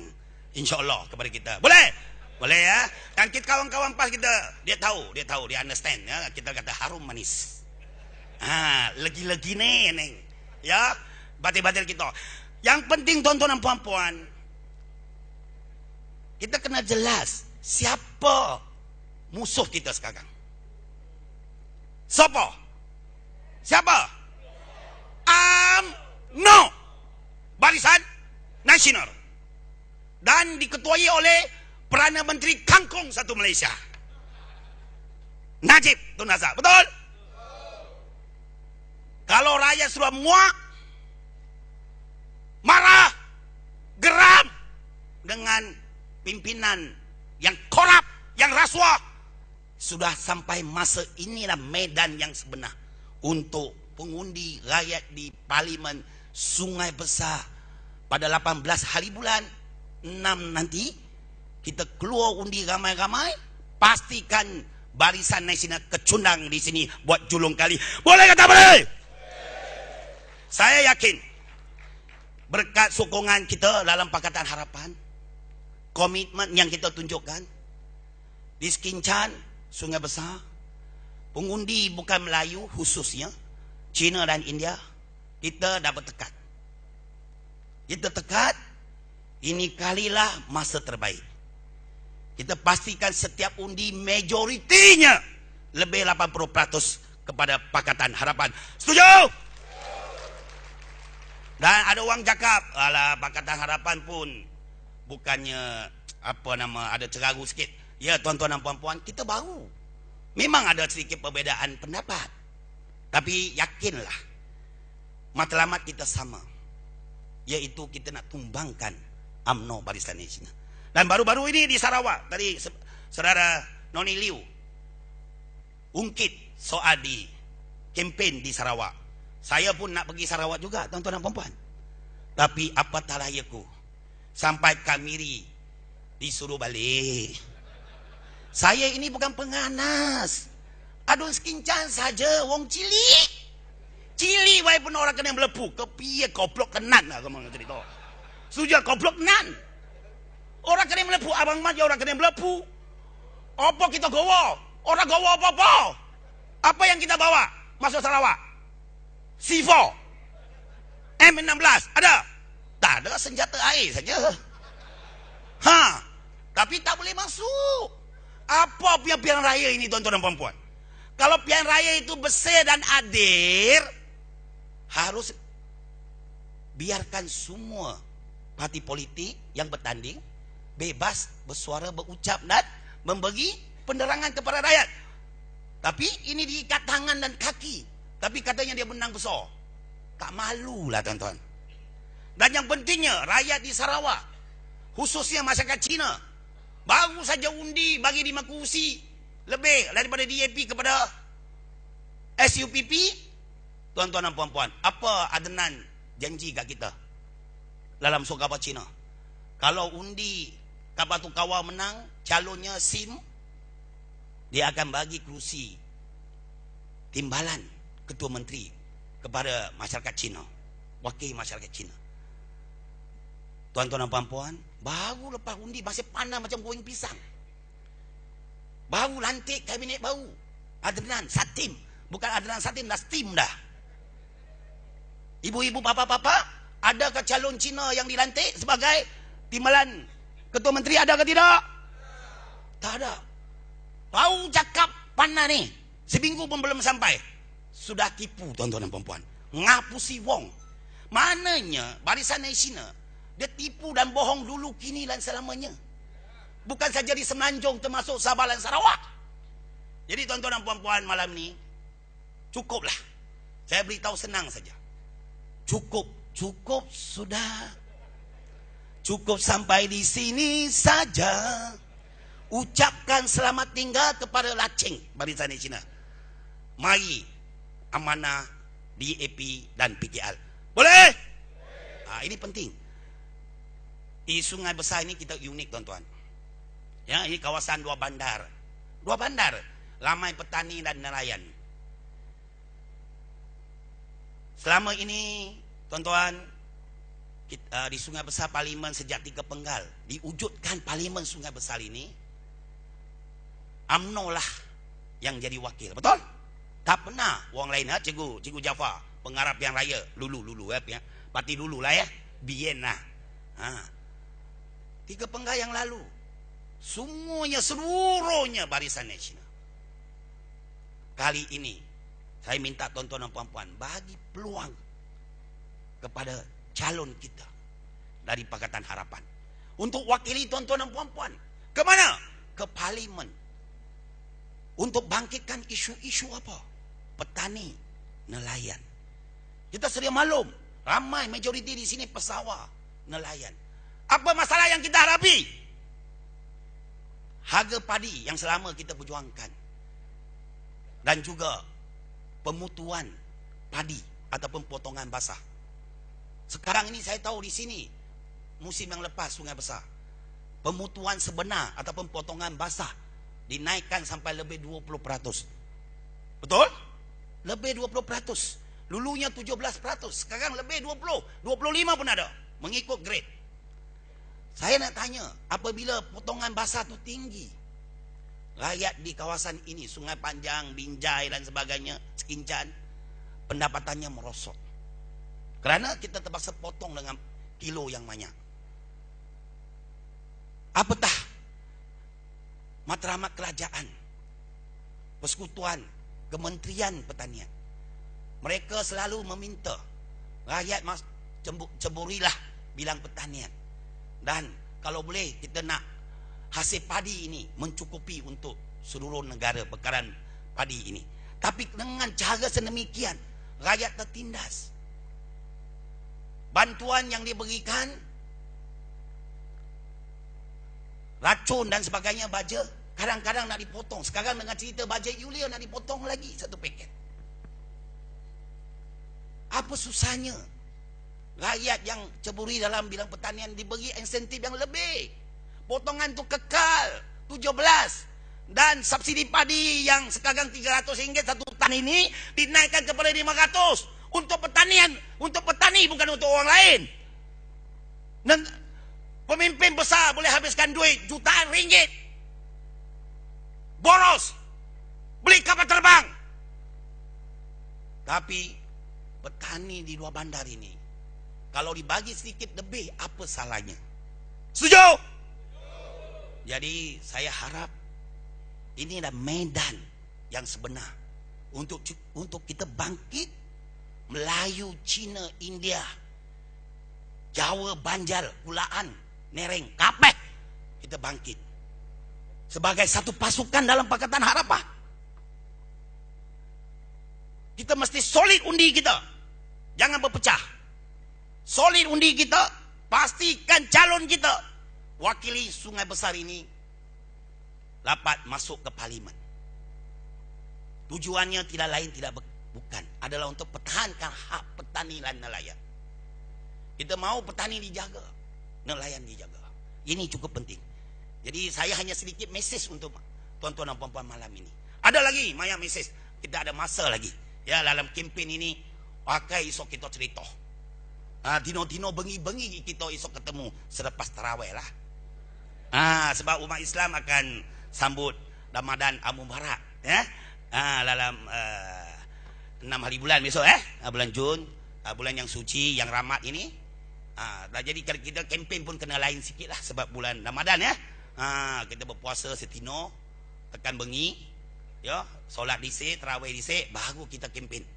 InsyaAllah kepada kita. Boleh? Boleh ya. Dan kita kawan-kawan PAS kita, dia tahu, dia understand ya. Kita kata harum manis. Legi-legi ni, neng. Ya, batil-batil kita. Yang penting tuan-tuan dan puan-puan, kita kena jelas siapa musuh kita sekarang. Siapa? UMNO, Barisan Nasional, dan diketuai oleh Perdana Menteri Kangkung satu Malaysia, Najib Tun Razak. Betul? Kalau rakyat sudah muak, marah, geram dengan pimpinan yang korup, yang rasuah, sudah sampai masa inilah medan yang sebenar untuk pengundi rakyat di Parlimen Sungai Besar pada 18 hari bulan 6 nanti. Kita keluar undi ramai-ramai, pastikan Barisan Nasional kecundang di sini buat julung kali. Boleh kata boleh? Saya yakin berkat sokongan kita dalam Pakatan Harapan, komitmen yang kita tunjukkan di Skincan Sungai Besar, pengundi bukan Melayu khususnya China dan India, kita dapat tekat. Ini kalilah masa terbaik. Kita pastikan setiap undi majoritinya lebih 80% kepada Pakatan Harapan. Setuju? Dan ada orang cakap, alah Pakatan Harapan pun bukannya ada ceragu sikit. Ya tuan-tuan dan puan-puan, kita baru. Memang ada sedikit perbezaan pendapat. Tapi yakinlah, matlamat kita sama. Iaitu kita nak tumbangkan UMNO Barisan Nasional. Dan baru-baru ini di Sarawak, tadi saudara Noni Liu ungkit soal di kempen di Sarawak. Saya pun nak pergi Sarawak juga, tuan-tuan dan puan-puan. Tapi apatah layaku, sampai Kamiri disuruh balik. Saya ini bukan penganas. Adun Skincan saja, wong Cili wae pun orang kena melepuh. Kepiye goblok tenan lah kamu cerita. Suja goblok tenan. Orang kena melepuh, abang mat ya orang kena melepuh. Apa kita gawa? Orang gawa apa-apa. Apa yang kita bawa masuk Sarawak? C4, M16 ada? Tak ada, senjata air saja. Tapi tak boleh masuk. Apa pilihan raya ini tuan-tuan dan puan-puan? Kalau pilihan raya itu bersih dan adil, harus biarkan semua parti politik yang bertanding bebas bersuara, berucap dan memberi penerangan kepada rakyat. Tapi ini diikat tangan dan kaki. Tapi katanya dia menang besar. Tak malulah tuan-tuan. Dan yang pentingnya rakyat di Sarawak, khususnya masyarakat Cina, baru saja undi bagi 5 kursi lebih daripada DAP kepada SUPP. Tuan-tuan dan puan-puan, apa Adnan janji kat kita dalam Sogapa Cina? Kalau undi kapal tu kawal menang, calonnya SIM dia akan bagi kerusi timbalan ketua menteri kepada masyarakat Cina, wakil masyarakat Cina. Tuan-tuan dan puan-puan, baru lepas undi masih panas macam goreng pisang. Baru lantik kabinet baru. Adnan Satim, bukan Adnan Satim, dah steam dah. Ibu-ibu, bapa-bapa, adakah calon Cina yang dilantik sebagai timbalan ketua menteri, ada ke tidak? Tak ada. Baru cakap panas ni, seminggu pun belum sampai, sudah tipu tuan-tuan dan puan-puan. Ngapusi wong. Maknanya Barisan Nasional dia tipu dan bohong dulu, kini dan selamanya. Bukan saja di Semenanjung, termasuk Sabah dan Sarawak. Jadi tuan-tuan dan puan-puan, malam ni cukuplah. Saya beritahu senang saja. Cukup sudah. Cukup sampai di sini saja. Ucapkan selamat tinggal kepada Laceng Barisan Nasional. Mari amanah DAP dan PKR. Boleh? Ini penting. Di Sungai Besar ini kita unik tuan-tuan. Ya, ini kawasan dua bandar. Ramai petani dan nelayan. Selama ini tuan-tuan, di Sungai Besar Parlimen sejak 3 Penggal diwujudkan Parlimen Sungai Besar ini, UMNO lah yang jadi wakil. Betul? Tak pernah orang lain, Cikgu Jafar, pengarap yang raya, Lulu ya. Parti Lulu lah ya. Bien lah. 3 Penggal yang lalu, seluruhnya Barisan Nasional. Kali ini saya minta tuan-tuan dan puan-puan bagi peluang kepada calon kita dari Pakatan Harapan untuk wakili tuan-tuan dan puan-puan. Ke mana? Ke Parlimen. Untuk bangkitkan isu-isu apa? Petani, nelayan. Kita sedia maklum, ramai majoriti di sini pesawah, nelayan. Apa masalah yang kita hadapi? Harga padi yang selama kita perjuangkan, dan juga pemutuan padi ataupun potongan basah. Sekarang ini saya tahu di sini, musim yang lepas Sungai Besar, pemutuan sebenar ataupun potongan basah dinaikkan sampai lebih 20%. Betul? Lebih 20%. Dulunya 17%, sekarang lebih 20, 25 pun ada, mengikut grade. Saya nak tanya, apabila potongan basah itu tinggi, rakyat di kawasan ini, Sungai Panjang, Binjai dan sebagainya, Sekincan, pendapatannya merosot. Kerana kita terpaksa potong dengan kilo yang banyak. Apatah matlamat kerajaan, persekutuan, Kementerian Pertanian, mereka selalu meminta rakyat ceburilah bilang pertanian. Dan kalau boleh kita nak hasil padi ini mencukupi untuk seluruh negara bekaran padi ini. Tapi dengan cara sedemikian, rakyat tertindas. Bantuan yang diberikan, racun dan sebagainya, baja, kadang-kadang nak dipotong. Sekarang dengan cerita baja Yulia nak dipotong lagi 1 paket. Apa susahnya rakyat yang ceburi dalam bidang pertanian diberi insentif yang lebih? Potongan tu kekal 17, dan subsidi padi yang sekarang RM300 1 tan ini dinaikkan kepada 500 untuk pertanian, untuk petani, bukan untuk orang lain. Dan pemimpin besar boleh habiskan duit jutaan ringgit boros beli kapal terbang, tapi petani di dua bandar ini kalau dibagi sedikit lebih, apa salahnya? Setuju? Jadi saya harap ini adalah medan yang sebenar untuk kita bangkit. Melayu, Cina, India, Jawa, Banjar, Kulaan, Nereng, Kapeh, kita bangkit sebagai satu pasukan dalam Pakatan Harapan. Kita mesti solid undi kita, jangan berpecah. Solid undi kita, pastikan calon kita wakili Sungai Besar ini dapat masuk ke Parlimen. Tujuannya tidak lain, bukan, adalah untuk pertahankan hak petani dan nelayan. Kita mahu petani dijaga, nelayan dijaga. Ini cukup penting. Jadi saya hanya sedikit mesej untuk tuan-tuan dan puan-puan malam ini. Ada lagi Maya Mrs. Kita ada masa lagi. Ya, dalam kempen ini pakai esok kita cerita. Tino-tino bengi-bengi kita esok ketemu selepas tarawih lah. Sebab umat Islam akan sambut Ramadan Mubarak ya. Dalam 6 hari bulan besok bulan Jun, bulan yang suci, yang rahmat ini. Jadi kita kempen pun kena lain sikit lah sebab bulan Ramadan ya. Kita berpuasa setino tekan bengi ya, solat disik, tarawih disik, baru kita kempen.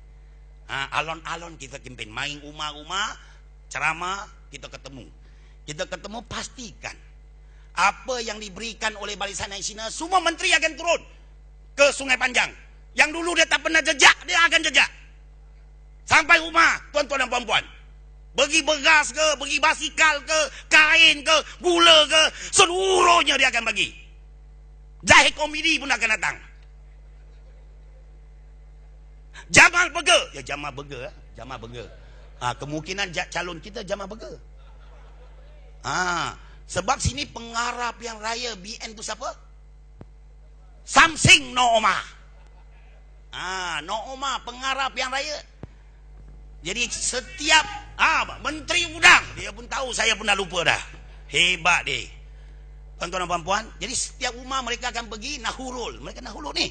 Alon-alon kita kempen, main rumah-rumah, ceramah, kita ketemu. Kita ketemu pastikan apa yang diberikan oleh Barisan Nasional, semua menteri akan turun ke Sungai Panjang. Yang dulu dia tak pernah jejak, dia akan jejak. Sampai rumah tuan-tuan dan puan-puan. Bagi beras ke, bagi basikal ke, kain ke, gula ke, seluruhnya dia akan bagi. Zahid Komedi pun akan datang. Jamal Burger. Ya, Jamal Burger. Jamal Burger. Kemungkinan calon kita Jamal Burger. Sebab sini pengarah pilihan raya BN tu siapa? Samsing Nooma. Nooma pengarah pilihan raya. Jadi setiap menteri udang, dia pun tahu, saya pun dah lupa dah. Hebat dia. Tuan-tuan dan puan-puan, jadi setiap rumah mereka akan pergi nahurul. Mereka nahurul ni.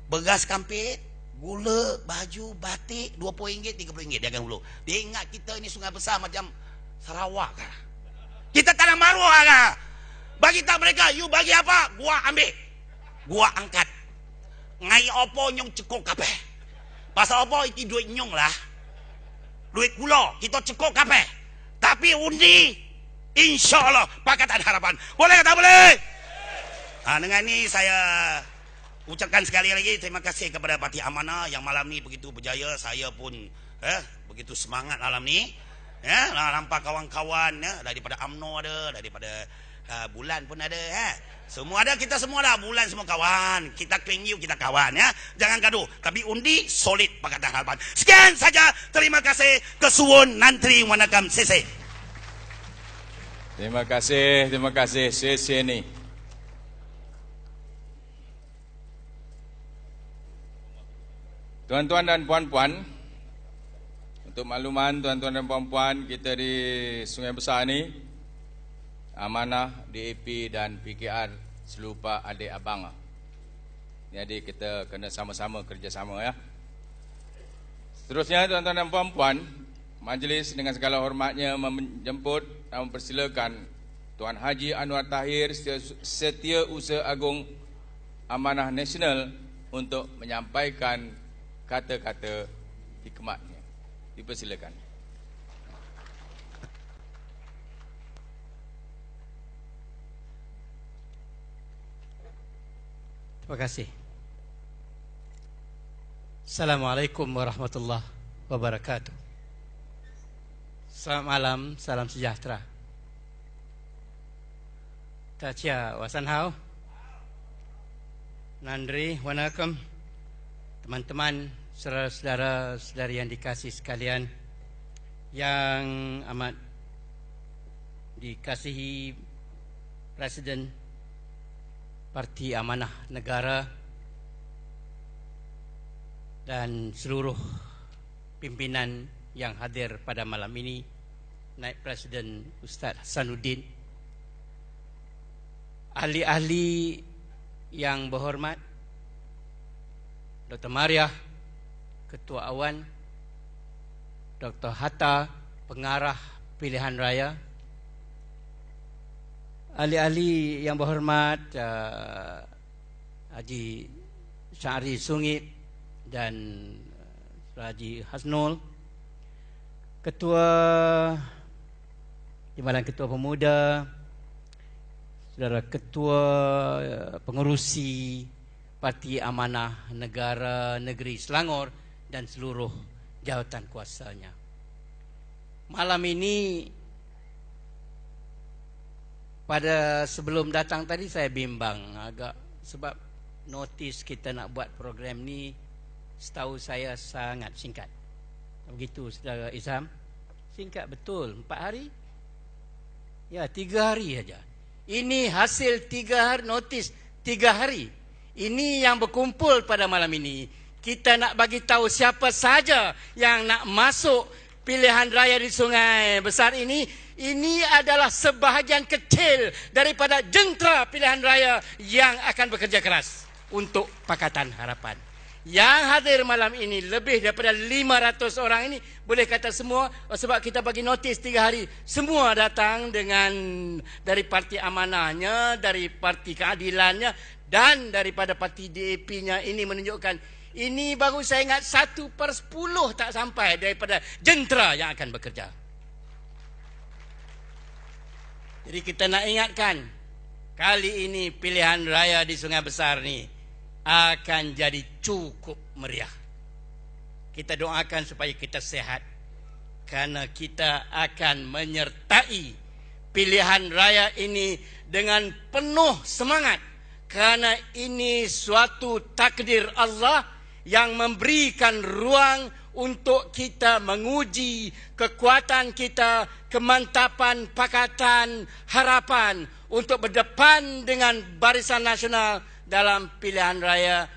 Beras kampit, gula, baju, batik, RM20, RM30 dia akan hulur. Dia ingat kita ni Sungai Besar macam Sarawak kan. Kita tanah maruah kan. Bagi tak mereka, you bagi apa? Gua ambil. Gua angkat. Ngai opo nyong cekok kabeh. Pasal opo itu duit nyong lah. Duit gula, kita cekok kabeh. Tapi undi, insya-Allah Pakatan Harapan. Boleh tak boleh? Dengan ni saya ucapkan sekali lagi terima kasih kepada Parti Amanah yang malam ni begitu berjaya. Saya pun begitu semangat malam ni. Nampak kawan-kawan daripada UMNO ada, daripada Bulan pun ada semua ada, kita semua dah Bulan semua kawan. Kita claim you, kita kawan ya. Jangan gaduh, tapi undi solid Pakatan Harapan. Sekian saja. Terima kasih. Kesuwun nantri wanakam sese. Terima kasih sese ni. Tuan-tuan dan puan-puan, untuk makluman tuan-tuan dan puan-puan, kita di Sungai Besar ni, Amanah, DAP dan PKR selupa adik abang. Jadi kita kena sama-sama kerjasama ya. Seterusnya tuan-tuan dan puan-puan, majlis dengan segala hormatnya menjemput dan mempersilakan Tuan Haji Anwar Tahir, Setiausaha Agung Amanah Nasional untuk menyampaikan kata-kata hikmatnya. Dipersilakan. Terima kasih. Assalamualaikum warahmatullahi wabarakatuh. Selamat malam, salam sejahtera. Tacia wasanhau. Nandri, wanakum. Teman-teman, saudara-saudari yang dikasihi sekalian, yang amat dikasihi Presiden Parti Amanah Negara dan seluruh pimpinan yang hadir pada malam ini, Naib Presiden Ustaz Hasanuddin, ahli-ahli yang berhormat, Dr. Mariah, Ketua Awan, Dr. Hatta, Pengarah Pilihan Raya, ahli-ahli yang berhormat, Haji Syahri Sungit dan Haji Hasnul, Ketua Timbalan Ketua Pemuda, Saudara Ketua Pengerusi Parti Amanah Negara Negeri Selangor dan seluruh jawatan kuasanya. Malam ini, pada sebelum datang tadi saya bimbang agak, sebab notis kita nak buat program ni setahu saya sangat singkat. Begitu Saudara Izham? Singkat betul, 4 hari? Ya, 3 hari saja. Ini hasil 3 hari notis 3 hari. Ini yang berkumpul pada malam ini. Kita nak bagi tahu siapa saja yang nak masuk pilihan raya di Sungai Besar ini. Ini adalah sebahagian kecil daripada jentera pilihan raya yang akan bekerja keras untuk Pakatan Harapan. Yang hadir malam ini lebih daripada 500 orang ini, boleh kata semua, sebab kita bagi notis 3 hari, semua datang dengan dari parti amanahnya, dari parti keadilannya dan daripada parti DAP-nya. Ini menunjukkan, ini baru saya ingat 1/10 tak sampai daripada jentera yang akan bekerja. Jadi kita nak ingatkan, kali ini pilihan raya di Sungai Besar ni akan jadi cukup meriah. Kita doakan supaya kita sehat, karena kita akan menyertai pilihan raya ini dengan penuh semangat, karena ini suatu takdir Allah yang memberikan ruang untuk kita menguji kekuatan kita, kemantapan Pakatan Harapan untuk berdepan dengan Barisan Nasional dalam pilihan raya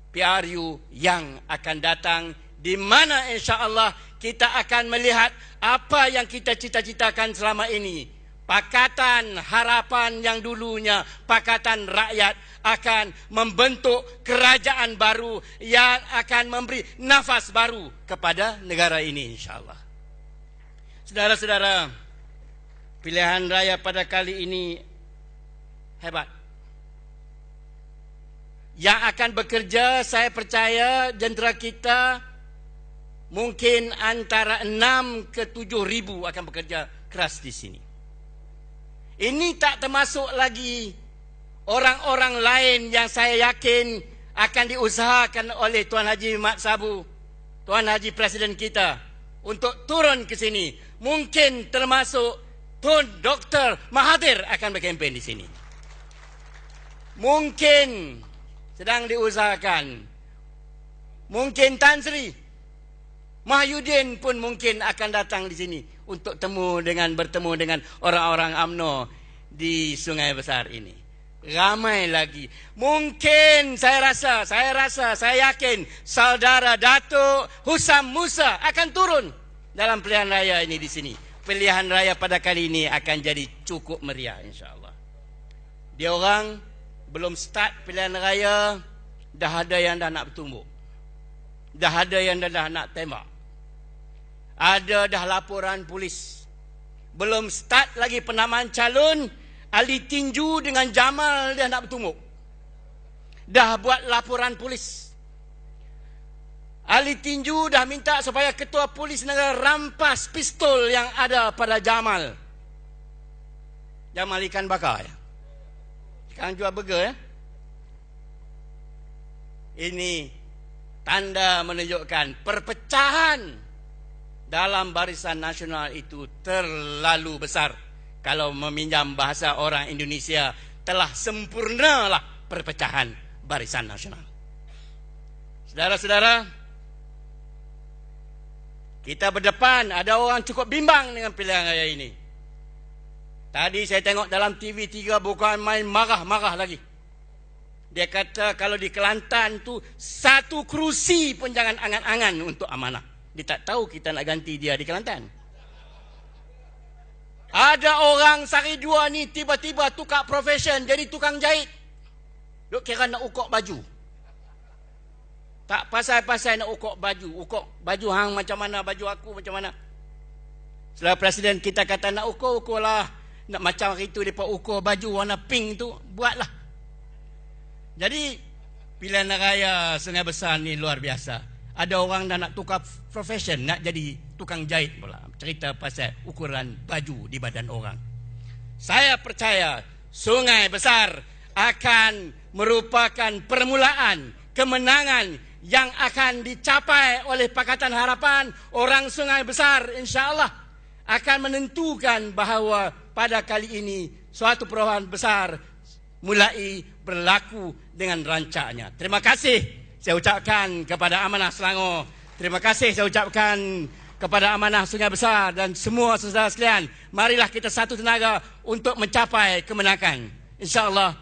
PRU yang akan datang, di mana insya-Allah kita akan melihat apa yang kita cita-citakan selama ini. Pakatan Harapan yang dulunya Pakatan Rakyat akan membentuk kerajaan baru yang akan memberi nafas baru kepada negara ini, insya-Allah. Saudara-saudara, pilihan raya pada kali ini hebat. Yang akan bekerja, saya percaya jentera kita mungkin antara 6 ke 7 ribu akan bekerja keras di sini. Ini tak termasuk lagi orang-orang lain yang saya yakin akan diusahakan oleh Tuan Haji Mat Sabu, Tuan Haji Presiden kita, untuk turun ke sini. Mungkin termasuk Tun Dr. Mahathir akan berkempen di sini. Mungkin sedang diusahakan. Mungkin Tan Sri Mahyudin pun mungkin akan datang di sini untuk bertemu dengan orang-orang UMNO di Sungai Besar ini. Ramai lagi. Mungkin saya yakin saudara Datuk Husam Musa akan turun dalam pilihan raya ini di sini. Pilihan raya pada kali ini akan jadi cukup meriah, insya-Allah. Dia orang belum start pilihan raya, dah ada yang dah nak bertumbuk. Dah ada yang dah nak tembak. Ada dah laporan polis. Belum start lagi penamaan calon, ahli tinju dengan Jamal dah nak bertumbuk. Dah buat laporan polis. Ahli tinju dah minta supaya ketua polis negara rampas pistol yang ada pada Jamal. Jamal ikan bakar ya. Sekarang jual burger ya. Ini tanda menunjukkan perpecahan dalam Barisan Nasional itu terlalu besar. Kalau meminjam bahasa orang Indonesia, telah sempurnalah perpecahan Barisan Nasional. Saudara-saudara, kita berdepan, ada orang cukup bimbang dengan pilihan raya ini. Tadi saya tengok dalam TV3 bukan main marah-marah lagi. Dia kata kalau di Kelantan tu 1 kerusi pun jangan angan-angan untuk amanah. Dia tak tahu kita nak ganti dia di Kelantan. Ada orang Sari Dua ni tiba-tiba tukar profession jadi tukang jahit. Duk kira nak ukok baju. Tak pasal-pasal nak ukok baju. Ukok baju hang macam mana, baju aku macam mana. Setelah Presiden kita kata nak ukur lah. Nak macam hari tu mereka ukur baju warna pink tu, buatlah. Jadi pilihan raya Sungai Besar ni luar biasa. Ada orang dah nak tukar profession, nak jadi tukang jahit pula. Cerita pasal ukuran baju di badan orang. Saya percaya Sungai Besar akan merupakan permulaan kemenangan yang akan dicapai oleh Pakatan Harapan. Orang Sungai Besar insya-Allah akan menentukan bahawa pada kali ini suatu perubahan besar mulai berlaku dengan rancaknya. Terima kasih saya ucapkan kepada Amanah Selangor. Terima kasih saya ucapkan kepada Amanah Sungai Besar dan semua saudara sekalian. Marilah kita satu tenaga untuk mencapai kemenangan. InsyaAllah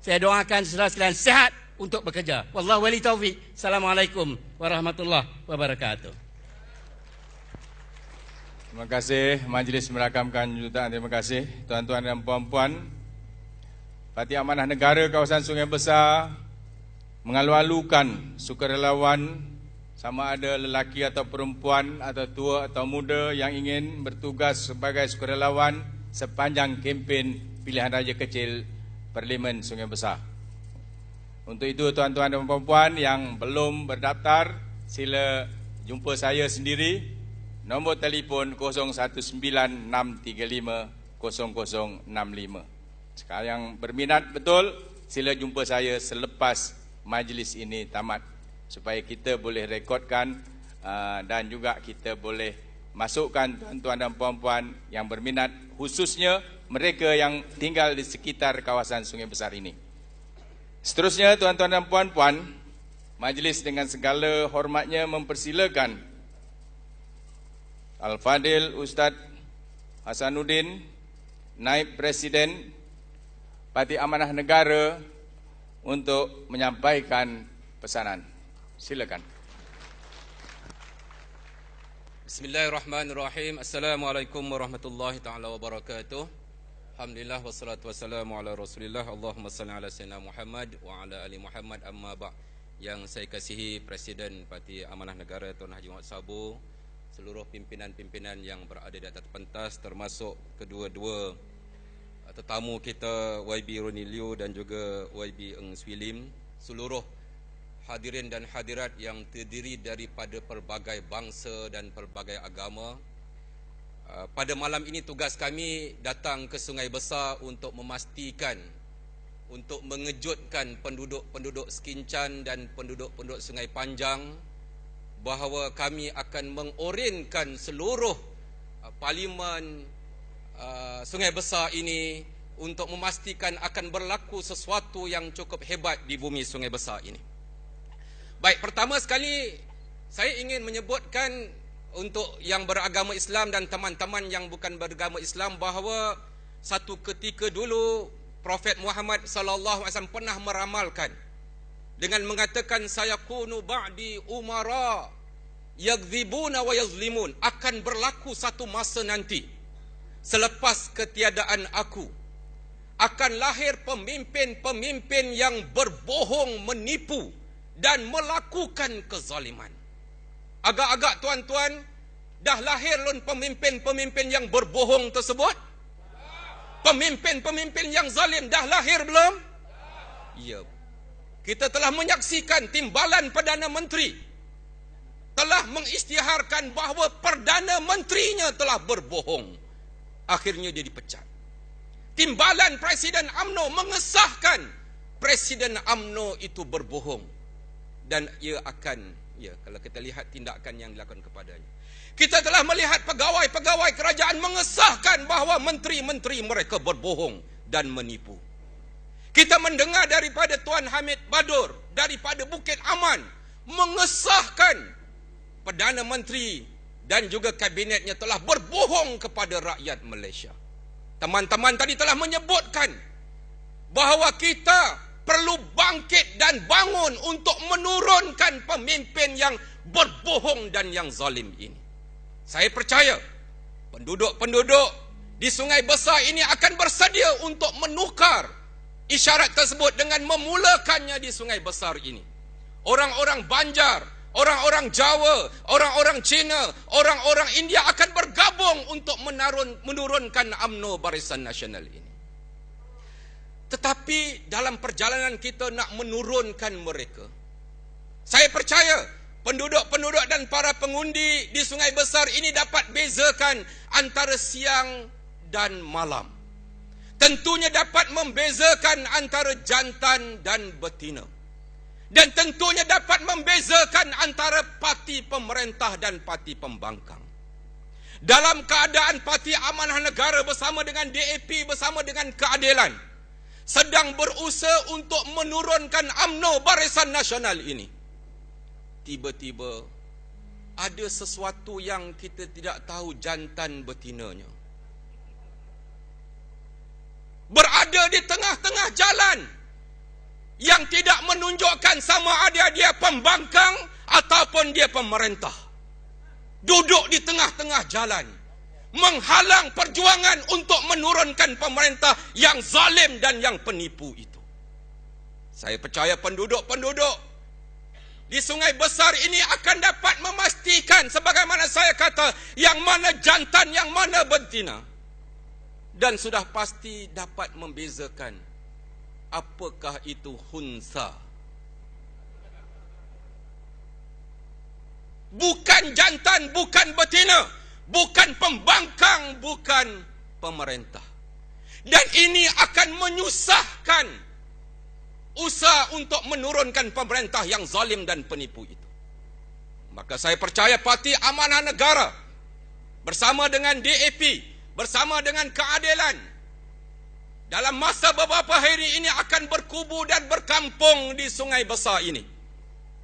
Saya doakan saudara sekalian sihat untuk bekerja. Wallahu wali taufiq. Assalamualaikum warahmatullahi wabarakatuh. Terima kasih majlis merakamkan jutaan. Terima kasih tuan-tuan dan puan-puan. Parti Amanah Negara kawasan Sungai Besar mengalu-alukan sukarelawan, sama ada lelaki atau perempuan atau tua atau muda yang ingin bertugas sebagai sukarelawan sepanjang kempen pilihan raya kecil Parlimen Sungai Besar. Untuk itu tuan-tuan dan puan-puan yang belum berdaftar, sila jumpa saya sendiri. Nombor telefon 0196350065. Sekarang yang berminat betul, sila jumpa saya selepas majlis ini tamat, supaya kita boleh rekodkan dan juga kita boleh masukkan tuan-tuan dan puan-puan yang berminat, khususnya mereka yang tinggal di sekitar kawasan Sungai Besar ini. Seterusnya tuan-tuan dan puan-puan, majlis dengan segala hormatnya mempersilakan Al-Fadil Ustaz Hasanuddin, Naib Presiden Parti Amanah Negara, untuk menyampaikan pesanan. Silakan. Bismillahirrahmanirrahim. Assalamualaikum warahmatullahi taala wabarakatuh. Alhamdulillah wassalatu wassalamu ala Rasulillah. Allahumma salli ala sayyidina Muhammad wa ala ali Muhammad, amma ba'. Yang saya kasihi Presiden Parti Amanah Negara Tuan Haji Muhammad Sabu, seluruh pimpinan-pimpinan yang berada di atas pentas, termasuk kedua-dua tetamu kita YB Roni Liu dan juga YB Eng Swee Lim, seluruh hadirin dan hadirat yang terdiri daripada pelbagai bangsa dan pelbagai agama. Pada malam ini tugas kami datang ke Sungai Besar untuk memastikan, untuk mengejutkan penduduk-penduduk Sekincan dan penduduk-penduduk Sungai Panjang bahawa kami akan mengorenkan seluruh Parlimen Sungai Besar ini untuk memastikan akan berlaku sesuatu yang cukup hebat di bumi Sungai Besar ini. Baik, pertama sekali saya ingin menyebutkan untuk yang beragama Islam dan teman-teman yang bukan beragama Islam bahawa satu ketika dulu Prophet Muhammad sallallahu alaihi wasallam pernah meramalkan dengan mengatakan, sayakunu ba'di umara yakdzibuna wa yazlimun, akan berlaku satu masa nanti selepas ketiadaan aku akan lahir pemimpin-pemimpin yang berbohong, menipu dan melakukan kezaliman. Agak-agak tuan-tuan, dah lahir lun pemimpin-pemimpin yang berbohong tersebut? Pemimpin-pemimpin yang zalim dah lahir belum? Ya. Kita telah menyaksikan timbalan Perdana Menteri telah mengisytiharkan bahawa Perdana Menterinya telah berbohong. Akhirnya dia dipecat. Timbalan Presiden UMNO mengesahkan Presiden UMNO itu berbohong. Dan ia akan, ya, kalau kita lihat tindakan yang dilakukan kepadanya. Kita telah melihat pegawai-pegawai kerajaan mengesahkan bahawa menteri-menteri mereka berbohong dan menipu. Kita mendengar daripada Tuan Hamid Badur daripada Bukit Aman mengesahkan Perdana Menteri dan juga kabinetnya telah berbohong kepada rakyat Malaysia. Teman-teman tadi telah menyebutkan bahawa kita perlu bangkit dan bangun untuk menurunkan pemimpin yang berbohong dan yang zalim ini. Saya percaya penduduk-penduduk di Sungai Besar ini akan bersedia untuk menukar isyarat tersebut dengan memulakannya di Sungai Besar ini. Orang-orang Banjar, orang-orang Jawa, orang-orang Cina, orang-orang India akan bergabung untuk menurunkan UMNO Barisan Nasional ini. Tetapi dalam perjalanan kita nak menurunkan mereka, saya percaya penduduk-penduduk dan para pengundi di Sungai Besar ini dapat bezakan antara siang dan malam. Tentunya dapat membezakan antara jantan dan betina. Dan tentunya dapat membezakan antara parti pemerintah dan parti pembangkang. Dalam keadaan Parti Amanah Negara bersama dengan DAP, bersama dengan Keadilan, sedang berusaha untuk menurunkan UMNO Barisan Nasional ini, tiba-tiba ada sesuatu yang kita tidak tahu jantan betinanya. Berada di tengah-tengah jalan yang tidak menunjukkan sama ada dia pembangkang ataupun dia pemerintah. Duduk di tengah-tengah jalan, menghalang perjuangan untuk menurunkan pemerintah yang zalim dan yang penipu itu. Saya percaya penduduk-penduduk di Sungai Besar ini akan dapat memastikan, sebagaimana saya kata, yang mana jantan, yang mana betina. Dan sudah pasti dapat membezakan apakah itu hunsa. Bukan jantan, bukan betina, bukan pembangkang, bukan pemerintah. Dan ini akan menyusahkan usaha untuk menurunkan pemerintah yang zalim dan penipu itu. Maka saya percaya Parti Amanah Negara bersama dengan DAP, bersama dengan Keadilan, dalam masa beberapa hari ini akan berkubu dan berkampung di Sungai Besar ini,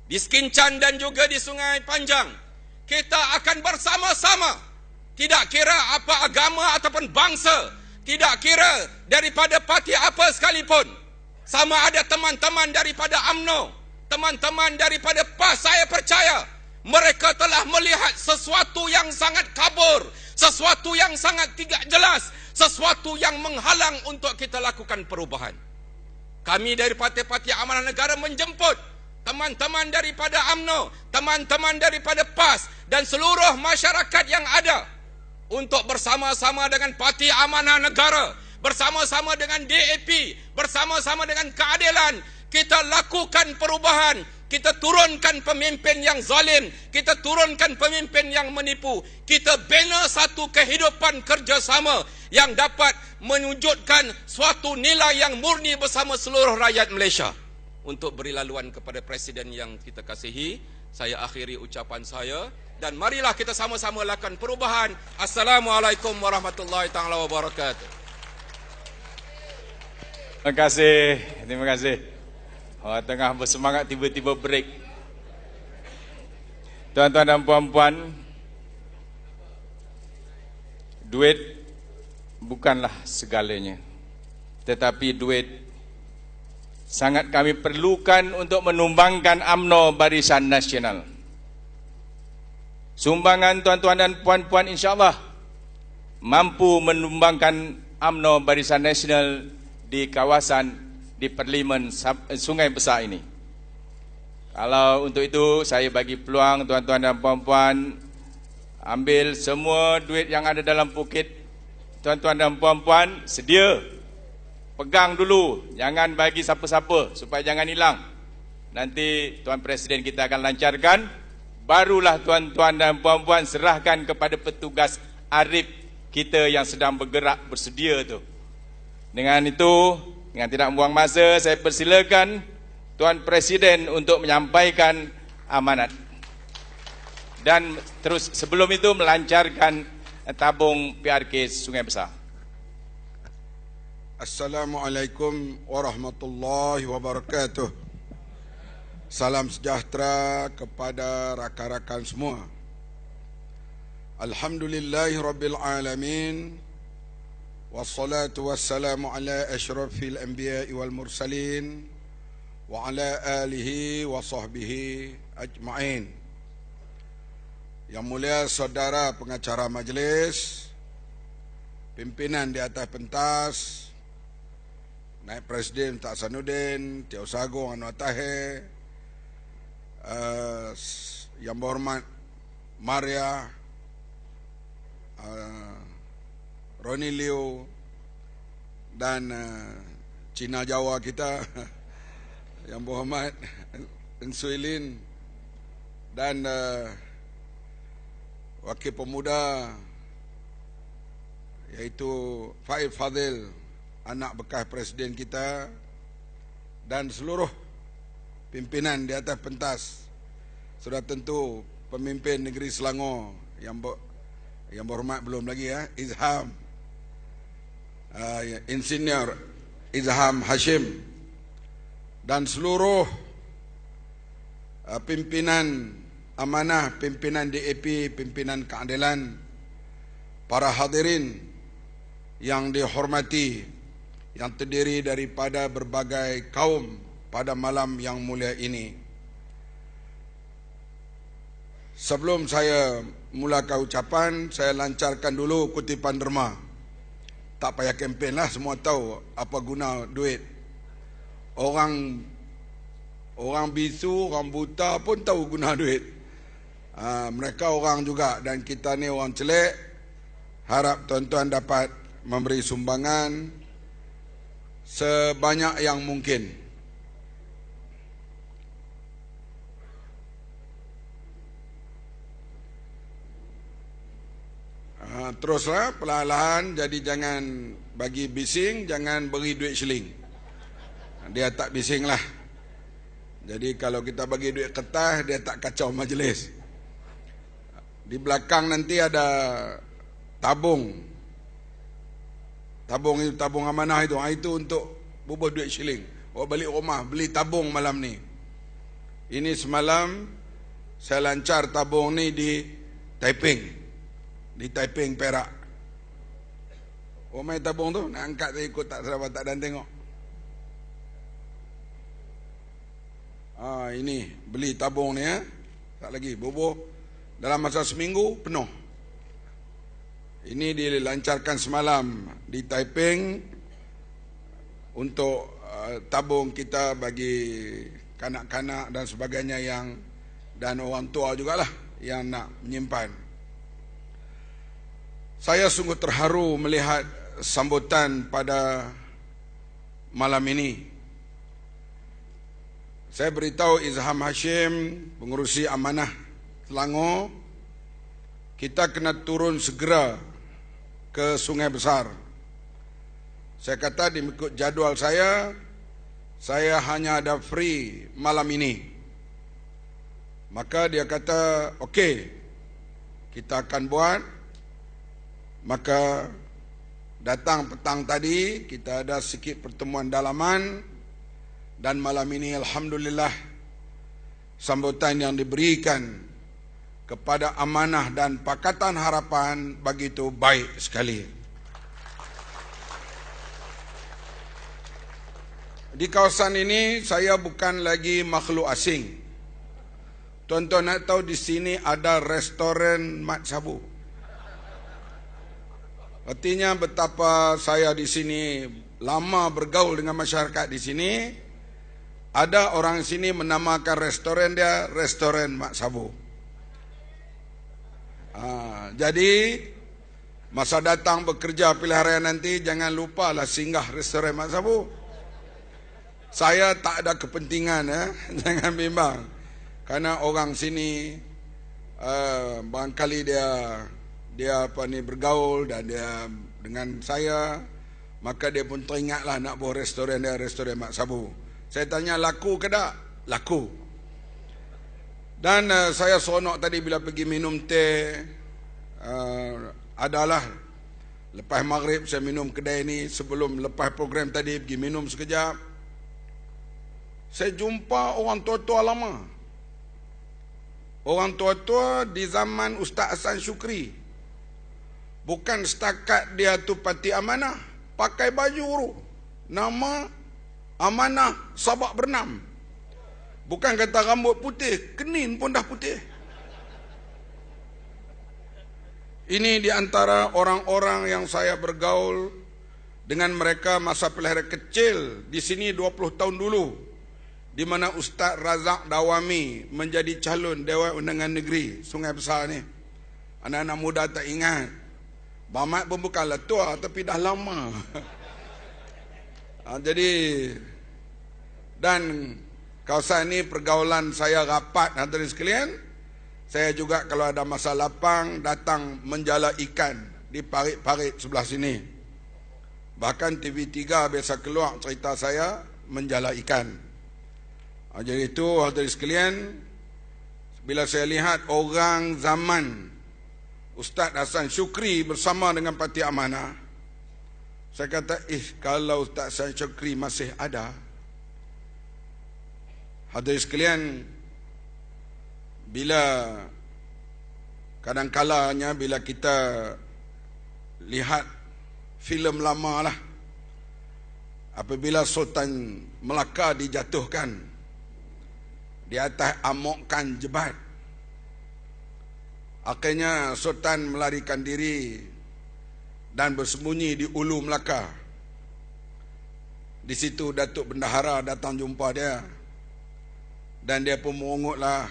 di Sekincan dan juga di Sungai Panjang. Kita akan bersama-sama, tidak kira apa agama ataupun bangsa, tidak kira daripada parti apa sekalipun, sama ada teman-teman daripada UMNO, teman-teman daripada PAS, saya percaya mereka telah melihat sesuatu yang sangat kabur, sesuatu yang sangat tidak jelas, sesuatu yang menghalang untuk kita lakukan perubahan. Kami dari Parti-Parti Amanah Negara menjemput teman-teman daripada UMNO, teman-teman daripada PAS dan seluruh masyarakat yang ada untuk bersama-sama dengan Parti Amanah Negara, bersama-sama dengan DAP, bersama-sama dengan Keadilan, kita lakukan perubahan. Kita turunkan pemimpin yang zalim, kita turunkan pemimpin yang menipu, kita bina satu kehidupan kerjasama yang dapat menunjukkan suatu nilai yang murni bersama seluruh rakyat Malaysia. Untuk beri laluan kepada Presiden yang kita kasihi, saya akhiri ucapan saya dan marilah kita sama-sama lakukan perubahan. Assalamualaikum warahmatullahi taala wabarakatuh. Terima kasih, terima kasih. Orang tengah bersemangat tiba-tiba break. Tuan-tuan dan puan-puan, duit bukanlah segalanya, tetapi duit sangat kami perlukan untuk menumbangkan UMNO Barisan Nasional. Sumbangan tuan-tuan dan puan-puan insya-Allah mampu menumbangkan UMNO Barisan Nasional di kawasan di Parlimen Sungai Besar ini. Kalau untuk itu saya bagi peluang tuan-tuan dan puan-puan ambil semua duit yang ada dalam poket tuan-tuan dan puan-puan, sedia pegang dulu, jangan bagi siapa-siapa supaya jangan hilang. Nanti Tuan Presiden kita akan lancarkan, barulah tuan-tuan dan puan-puan serahkan kepada petugas arif kita yang sedang bergerak bersedia tu. Dengan itu, dengan tidak membuang masa, saya persilakan Tuan Presiden untuk menyampaikan amanat. Dan terus sebelum itu melancarkan tabung PRK Sungai Besar. Assalamualaikum warahmatullahi wabarakatuh. Salam sejahtera kepada rakan-rakan semua. Alhamdulillahirabbil alamin. Wassalatu wassalamu ala asyrafil anbiya'i wal mursalin wa ala alihi wa sahbihi ajma'in. Yang mulia saudara pengacara majlis, pimpinan di atas pentas, Naib Presiden Tak Sanuddin, Tio Sagong Anwar Tahir, yang berhormat Maria, Ronnie Liu dan Cina Jawa kita yang berhormat Ensuilin dan Wakil Pemuda iaitu Faid Fadil, anak bekas Presiden kita, dan seluruh pimpinan di atas pentas. Sudah tentu pemimpin negeri Selangor yang berhormat belum lagi ya, Izham, Insinyur Izham Hashim, dan seluruh pimpinan amanah, pimpinan DAP, pimpinan Keadilan, para hadirin yang dihormati, yang terdiri daripada berbagai kaum pada malam yang mulia ini. Sebelum saya mulakan ucapan, saya lancarkan dulu kutipan derma. Tak payah kempen lah, semua tahu apa guna duit. Orang bisu, orang buta pun tahu guna duit. Mereka orang juga, dan kita ni orang celik. Harap tuan-tuan dapat memberi sumbangan sebanyak yang mungkin. Teruslah perlahan-lahan, jadi jangan bagi bising, jangan beri duit shilling. Dia tak bising lah. Jadi kalau kita bagi duit kertas, dia tak kacau majlis. Di belakang nanti ada tabung. Tabung itu, tabung amanah itu. Itu untuk bubuh duit shilling. Balik rumah, beli tabung malam ni. Ini semalam saya lancar tabung ni di Taiping. Di Taiping, Perak. Main tabung tu, nak angkat saya ikut tak sahabat tak dan tengok. Ini, beli tabung ni tak lagi, bubuh. Dalam masa seminggu, penuh. Ini dilancarkan semalam di Taiping untuk tabung kita bagi kanak-kanak dan sebagainya dan orang tua jugalah yang nak menyimpan. Saya sungguh terharu melihat sambutan pada malam ini. Saya beritahu Izham Hashim, pengurusi amanah Selangor, kita kena turun segera ke Sungai Besar. Saya kata mengikut jadual saya hanya ada free malam ini. Maka dia kata, okey, kita akan buat. Maka datang petang tadi kita ada sikit pertemuan dalaman, dan malam ini alhamdulillah sambutan yang diberikan kepada amanah dan Pakatan Harapan begitu baik sekali. Di kawasan ini saya bukan lagi makhluk asing. Tuan-tuan nak tahu di sini ada restoran Mat Sabu. Artinya betapa saya di sini lama bergaul dengan masyarakat di sini. Ada orang sini menamakan restoran dia restoran Mak Sabu. Jadi masa datang bekerja pilihan raya nanti jangan lupalah singgah restoran Mak Sabu. Saya tak ada kepentingan jangan bimbang. Karena orang sini barangkali dia bergaul dan dia dengan saya, maka dia pun teringatlah nak buat restoran dia, restoran Mak Sabu. Saya tanya laku ke tak? Laku. Dan saya seronok tadi bila pergi minum teh, adalah lepas maghrib saya minum kedai ni, sebelum lepas program tadi pergi minum sekejap. Saya jumpa orang tua-tua lama. Orang tua-tua di zaman Ustaz Hasan Syukri. Bukan setakat dia tu parti amanah, pakai baju nama amanah Sabak Bernam. Bukan kata rambut putih, kenin pun dah putih. Ini di antara orang-orang yang saya bergaul dengan mereka masa pilihan kecil di sini 20 tahun dulu, di mana Ustaz Razak Dawami menjadi calon Dewan Undangan Negeri Sungai Besar ni. Anak-anak muda tak ingat. Bamat pun bukanlah tua, tapi dah lama. Jadi, dan kawasan ini pergaulan saya rapat, hadirin sekalian. Saya juga kalau ada masa lapang datang menjala ikan di parit-parit sebelah sini. Bahkan TV3 biasa keluar cerita saya menjala ikan. Jadi itu hadirin sekalian, bila saya lihat orang zaman Ustaz Hasan Syukri bersama dengan Parti Amanah, saya kata, kalau Ustaz Hasan Syukri masih ada. Hadirin sekalian, bila kadang-kalanya bila kita lihat filem lama lah, apabila Sultan Melaka dijatuhkan di atas amokan jebat, akhirnya Sultan melarikan diri dan bersembunyi di Ulu Melaka. Di situ Datuk Bendahara datang jumpa dia, dan dia pun mengungutlah,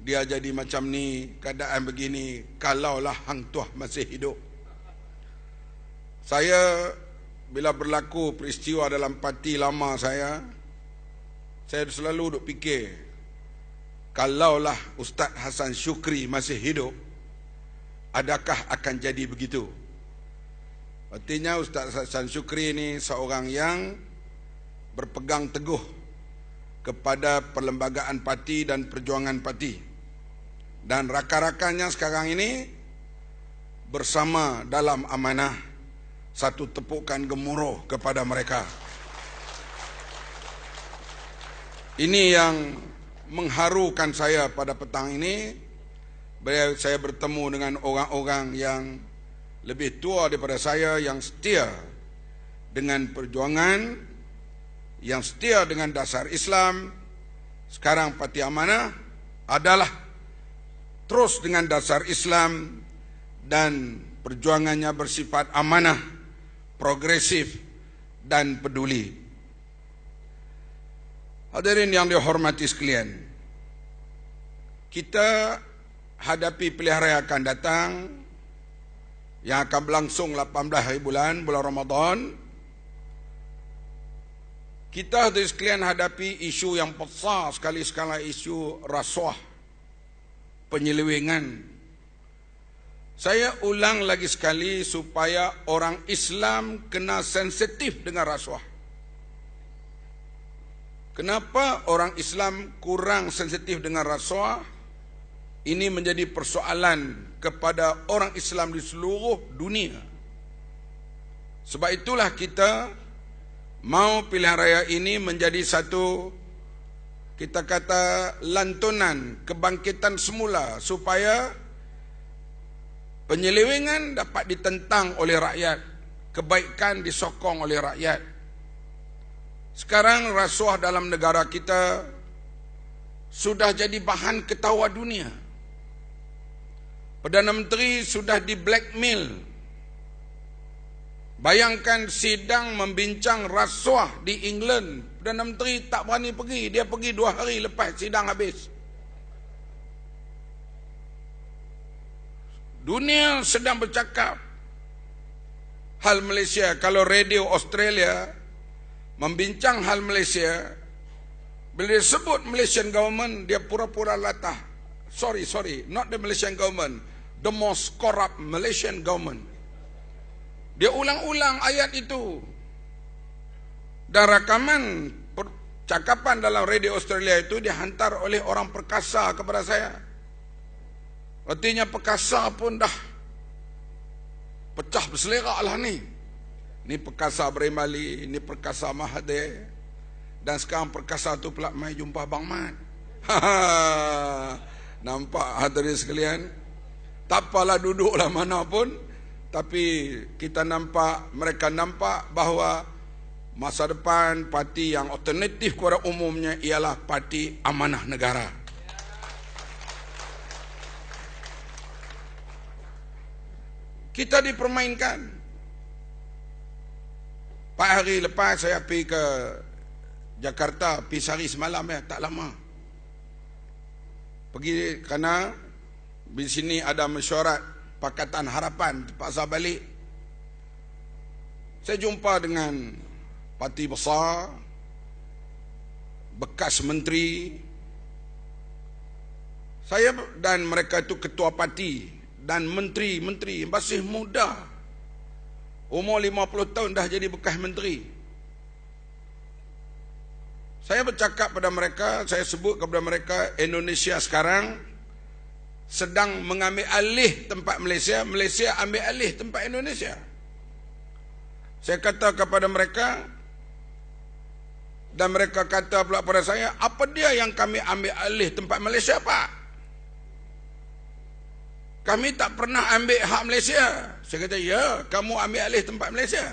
dia jadi macam ni, keadaan begini, kalaulah Hang Tuah masih hidup. Saya bila berlaku peristiwa dalam parti lama saya selalu duk fikir, kalaulah Ustaz Hasan Syukri masih hidup, adakah akan jadi begitu? Artinya Ustaz Hasan Syukri ini seorang yang berpegang teguh kepada perlembagaan parti dan perjuangan parti. Dan rakan-rakannya sekarang ini bersama dalam amanah. Satu tepukan gemuruh kepada mereka. Ini yang mengharukan saya pada petang ini. Saya bertemu dengan orang-orang yang lebih tua daripada saya, yang setia dengan perjuangan, yang setia dengan dasar Islam. Sekarang Parti Amanah adalah terus dengan dasar Islam dan perjuangannya bersifat amanah, progresif dan peduli. Hadirin yang dihormati sekalian, kita hadapi pilihan raya akan datang yang akan berlangsung 18 hari bulan Ramadan. Kita hadirin sekalian hadapi isu yang besar sekali, isu rasuah, penyelewengan. Saya ulang lagi sekali supaya orang Islam kena sensitif dengan rasuah. Kenapa orang Islam kurang sensitif dengan rasuah? Ini menjadi persoalan kepada orang Islam di seluruh dunia. Sebab itulah kita mau pilihan raya ini menjadi satu, kita kata, lantunan kebangkitan semula supaya penyelewengan dapat ditentang oleh rakyat, kebaikan disokong oleh rakyat. Sekarang rasuah dalam negara kita sudah jadi bahan ketawa dunia. Perdana Menteri sudah di blackmail. Bayangkan sidang membincang rasuah di England, Perdana Menteri tak berani pergi, dia pergi 2 hari lepas sidang habis. Dunia sedang bercakap hal Malaysia. Kalau radio Australia membincang hal Malaysia, bila dia sebut Malaysian government, dia pura-pura latah. Sorry, not the Malaysian government, the most corrupt Malaysian government. Dia ulang-ulang ayat itu. Dan rakaman percakapan dalam radio Australia itu dihantar oleh orang perkasa kepada saya. Artinya perkasa pun dah pecah berselerak lah ni. Ni perkasa Beremali, ni perkasa Mahathir. Dan sekarang perkasa tu pula mai jumpa Abang Mat. Nampak hadirin sekalian? Tak apalah, duduklah mana pun. Tapi kita nampak, mereka nampak bahawa masa depan parti yang alternatif kepada umumnya ialah Parti Amanah Negara. Kita dipermainkan. 4 hari lepas saya pergi ke Jakarta, pergi sehari semalam tak lama. Pergi kerana di sini ada mesyuarat Pakatan Harapan, terpaksa balik. Saya jumpa dengan parti besar, bekas menteri. Saya dan mereka itu ketua parti dan menteri-menteri masih muda. Umur 50 tahun dah jadi bekas menteri. Saya bercakap pada mereka, saya sebut kepada mereka, Indonesia sekarang sedang mengambil alih tempat Malaysia, Malaysia ambil alih tempat Indonesia. Saya kata kepada mereka, dan mereka kata pula pada saya, apa dia yang kami ambil alih tempat Malaysia, Pak? Kami tak pernah ambil hak Malaysia. Saya kata, ya, kamu ambil alih tempat Malaysia.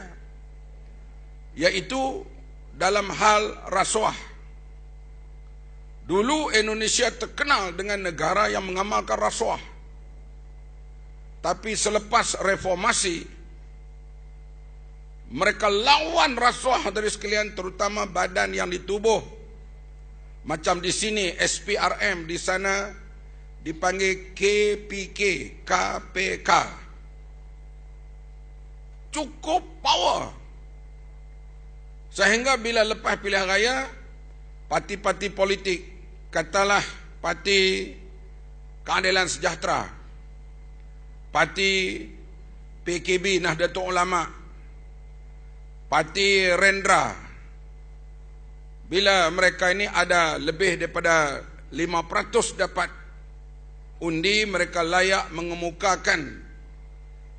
yaitu dalam hal rasuah. Dulu Indonesia terkenal dengan negara yang mengamalkan rasuah. Tapi selepas reformasi, mereka lawan rasuah dari sekalian, terutama badan yang ditubuh. Macam di sini SPRM, di sana dipanggil KPK, KPK. Cukup power. Sehingga bila lepas pilihan raya, parti-parti politik, katalah Parti Keadilan Sejahtera, Parti PKB Nahdlatul Ulama, Parti Rendra, bila mereka ini ada lebih daripada 5% dapat undi, mereka layak mengemukakan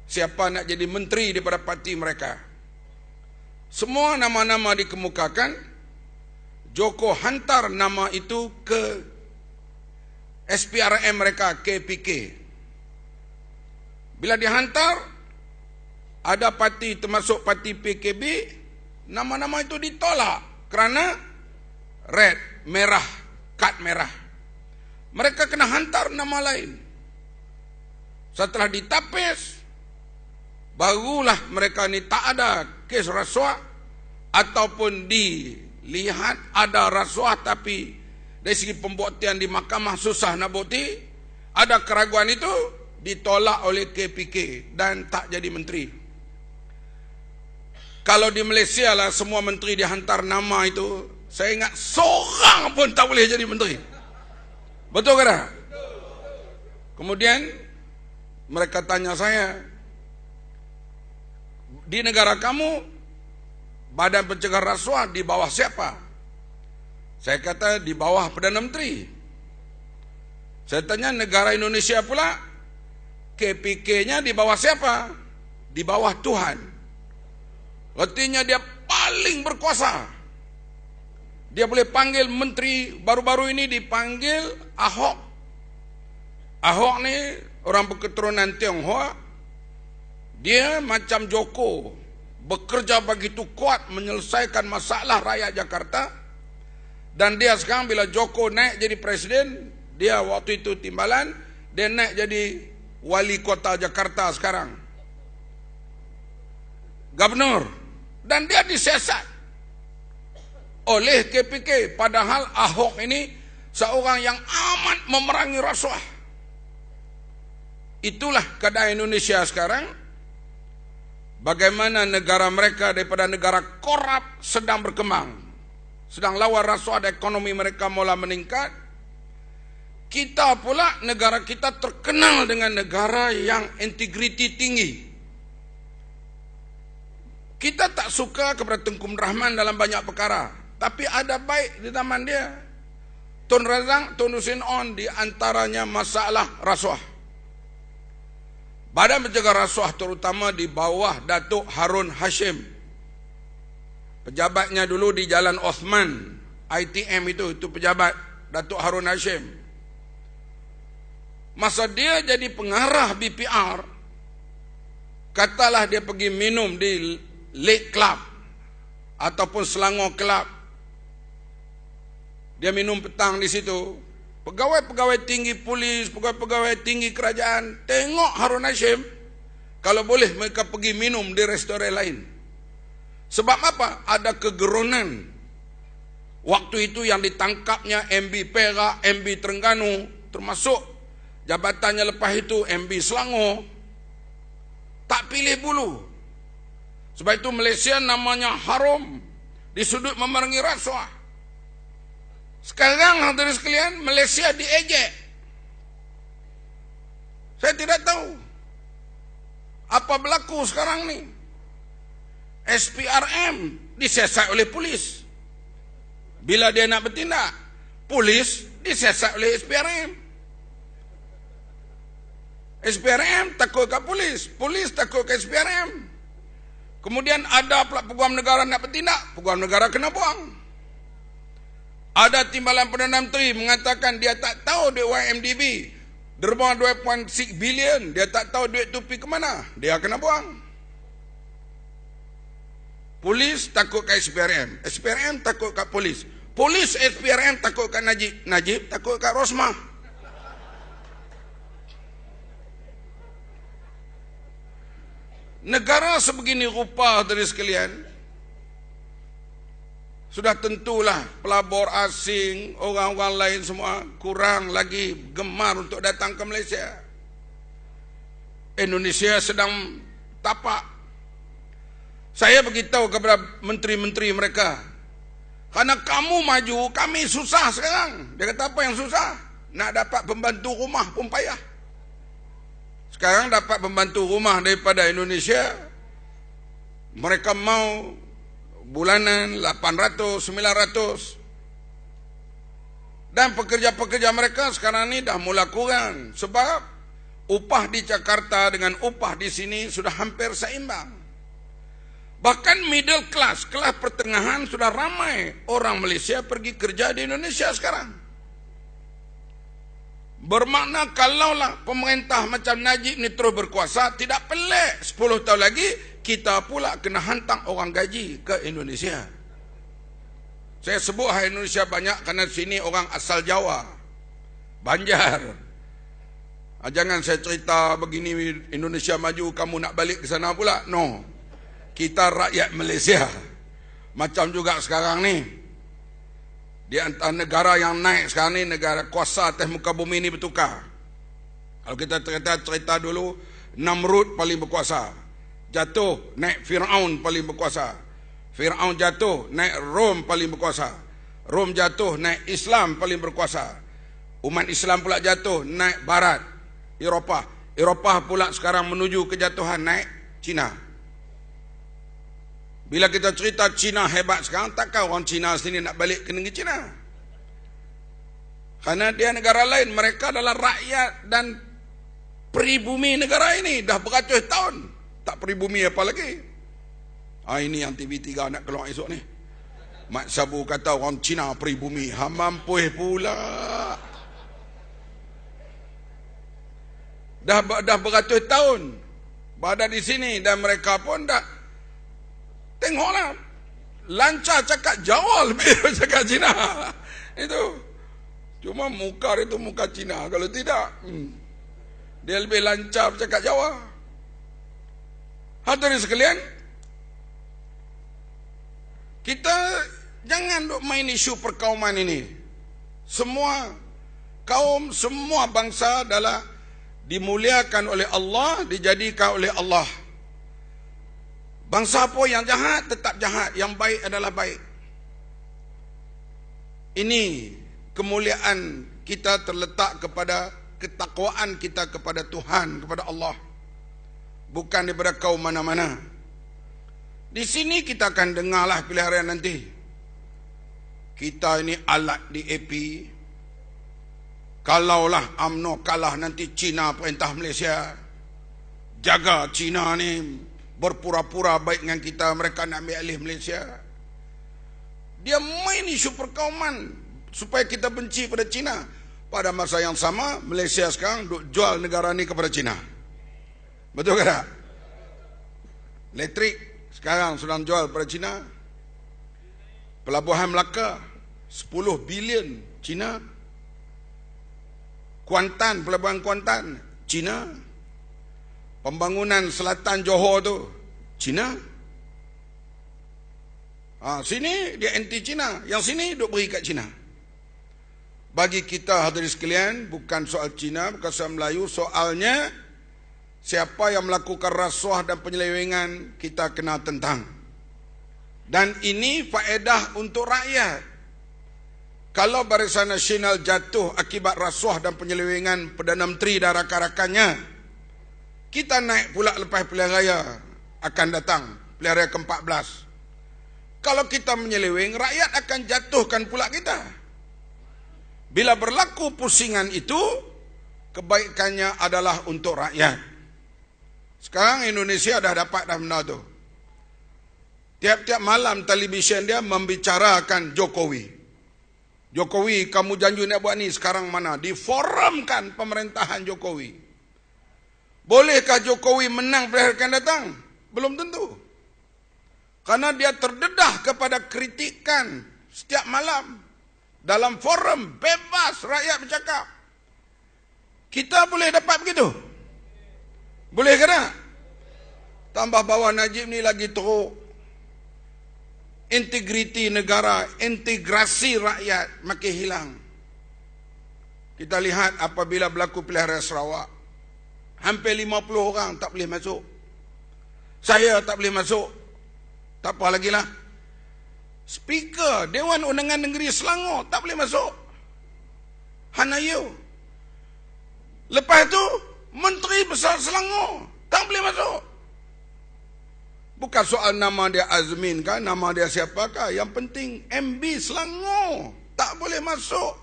siapa nak jadi menteri daripada parti mereka. Semua nama-nama dikemukakan. Joko hantar nama itu ke SPRM mereka, KPK. Bila dihantar, ada parti termasuk parti PKB, nama-nama itu ditolak kerana red, merah, kad merah. Mereka kena hantar nama lain. Setelah ditapis, barulah mereka ni tak ada kes rasuah, ataupun dilihat ada rasuah tapi dari segi pembuktian di mahkamah susah nak bukti, ada keraguan, itu ditolak oleh KPK dan tak jadi menteri. Kalau di Malaysia lah semua menteri dihantar nama itu, saya ingat seorang pun tak boleh jadi menteri. Betul ke tak? Kemudian mereka tanya saya, di negara kamu Badan Pencegahan Rasuah di bawah siapa? Saya kata di bawah Perdana Menteri. Saya tanya negara Indonesia pula, KPK-nya di bawah siapa? Di bawah Tuhan. Artinya dia paling berkuasa. Dia boleh panggil menteri. Baru-baru ini dipanggil Ahok. Ahok ni orang berketurunan Tionghoa. Dia macam Joko, bekerja begitu kuat menyelesaikan masalah rakyat Jakarta. Dan dia sekarang bila Joko naik jadi presiden, dia waktu itu timbalan, dia naik jadi wali kota Jakarta sekarang, gubernur. Dan dia disiasat oleh KPK. Padahal Ahok ini seorang yang amat memerangi rasuah. Itulah keadaan Indonesia sekarang. Bagaimana negara mereka daripada negara korup sedang berkembang, sedang lawan rasuah, dan ekonomi mereka mula meningkat. Kita pula, negara kita terkenal dengan negara yang integriti tinggi. Kita tak suka kepada Tengku Rahman dalam banyak perkara, tapi ada baik di zaman dia. Tun Razak, Tun Hussein On, di antaranya masalah rasuah. Badan Pencegahan Rasuah terutama di bawah Datuk Harun Hashim. Pejabatnya dulu di Jalan Osman, ITM itu pejabat Datuk Harun Hashim. Masa dia jadi pengarah BPR, katalah dia pergi minum di Lake Club ataupun Selangor Club. Dia minum petang di situ. Pegawai-pegawai tinggi polis, pegawai-pegawai tinggi kerajaan tengok Harun Hashim, kalau boleh mereka pergi minum di restoran lain. Sebab apa? Ada kegerunan. Waktu itu yang ditangkapnya MB Perak, MB Terengganu, termasuk jabatannya lepas itu MB Selangor, tak pilih bulu. Sebab itu Malaysia namanya harum di sudut memerangi rasuah. Sekarang hadirin sekalian, Malaysia diejek. Saya tidak tahu apa berlaku sekarang ni. SPRM disiasat oleh polis. Bila dia nak bertindak, polis disiasat oleh SPRM. SPRM takut ke polis, polis takut ke SPRM. Kemudian ada pula peguam negara nak bertindak, peguam negara kena buang. Ada timbalan Perdana Menteri mengatakan dia tak tahu duit YMDB derma 2.6 bilion, dia tak tahu duit tu pergi ke mana, dia kena buang. Polis takut kat SPRM. SPRM takut kat polis. Polis SPRM takut kat Najib. Najib takut kat Rosmah. Negara sebegini rupa dari sekalian, sudah tentulah pelabur asing, orang-orang lain semua kurang lagi gemar untuk datang ke Malaysia. Indonesia sedang tapak. Saya beritahu kepada menteri-menteri mereka, karena kamu maju, kami susah sekarang. Dia kata, apa yang susah? Nak dapat pembantu rumah pun payah. Sekarang dapat pembantu rumah daripada Indonesia, mereka mau bulanan 800, 900. Dan pekerja-pekerja mereka sekarang ni dah mula kurang. Sebab upah di Jakarta dengan upah di sini sudah hampir seimbang. Bahkan middle class, kelas pertengahan sudah ramai orang Malaysia pergi kerja di Indonesia sekarang. Bermakna kalaulah pemerintah macam Najib ni terus berkuasa, tidak pelik 10 tahun lagi kita pula kena hantar orang gaji ke Indonesia. Saya sebut Indonesia banyak kerana sini orang asal Jawa, Banjar. Jangan saya cerita begini Indonesia maju kamu nak balik ke sana pula. No. Kita rakyat Malaysia. Macam juga sekarang ni, di antara negara yang naik sekarang ni, negara kuasa atas muka bumi ni bertukar. Kalau kita cerita dulu, Namrud paling berkuasa, jatuh naik Fir'aun paling berkuasa. Fir'aun jatuh naik Rom paling berkuasa. Rom jatuh naik Islam paling berkuasa. Umat Islam pula jatuh naik Barat, Eropah. Eropah pula sekarang menuju kejatuhan naik Cina. Bila kita cerita Cina hebat sekarang, takkan orang Cina sini nak balik ke negeri Cina? Karena dia negara lain, mereka adalah rakyat dan peribumi negara ini. Dah beratus tahun tak peribumi apa lagi. Ini yang TV3 nak keluar esok ni. Mat Sabu kata orang Cina peribumi. Mampuih pula. Dah beratus tahun berada di sini, dan mereka pun dah tengoklah, lancar cakap Jawa lebih cakap Cina. Itu cuma muka itu muka Cina. Kalau tidak, dia lebih lancar cakap Jawa. Hadirin sekalian, kita jangan duk main isu perkauman ini. Semua kaum, semua bangsa adalah dimuliakan oleh Allah, dijadikan oleh Allah. Bangsa apa yang jahat tetap jahat, yang baik adalah baik. Ini kemuliaan kita terletak kepada ketakwaan kita kepada Tuhan, kepada Allah, bukan daripada kaum mana-mana. Di sini kita akan dengarlah pilihan raya nanti. Kita ini alat di AP. Kalaulah UMNO kalah nanti, Cina perintah Malaysia, jaga Cina ni berpura-pura baik dengan kita, mereka nak ambil alih Malaysia. Dia main isu perkauman supaya kita benci pada Cina. Pada masa yang sama, Malaysia sekarang duk jual negara ni kepada Cina. Betul ke tak? Elektrik sekarang sedang jual pada Cina. Pelabuhan Melaka 10 bilion Cina. Kuantan, pelabuhan Kuantan Cina. Pembangunan selatan Johor tu Cina. Sini dia anti Cina, yang sini duk beri kat Cina. Bagi kita hadirin sekalian, bukan soal Cina, bukan soal Melayu, soalnya siapa yang melakukan rasuah dan penyelewengan kita kena tentang. Dan ini faedah untuk rakyat. Kalau Barisan Nasional jatuh akibat rasuah dan penyelewengan Perdana Menteri dan rakan-rakannya, kita naik pula lepas pilihan raya akan datang, pilihan raya ke-14. Kalau kita menyeleweng, rakyat akan jatuhkan pula kita. Bila berlaku pusingan itu, kebaikannya adalah untuk rakyat. Sekarang Indonesia dah dapat dah benda tu. Tiap-tiap malam televisyen dia membicarakan Jokowi. Jokowi, kamu janji nak buat ni, sekarang mana? Diforumkan pemerintahan Jokowi. Bolehkah Jokowi menang pilihan akan datang? Belum tentu. Karena dia terdedah kepada kritikan setiap malam. Dalam forum bebas rakyat bercakap. Kita boleh dapat begitu? Boleh ke tak? Tambah bawah Najib ni lagi teruk. Integriti negara, integrasi rakyat makin hilang. Kita lihat apabila berlaku pilihan raya Sarawak, hampir 50 orang tak boleh masuk. Saya tak boleh masuk. Tak apa lagi lah. Speaker Dewan Undangan Negeri Selangor tak boleh masuk. Hanayu. Lepas tu Menteri Besar Selangor tak boleh masuk. Bukan soal nama dia Azmin kan, nama dia siapakah. Yang penting MB Selangor tak boleh masuk.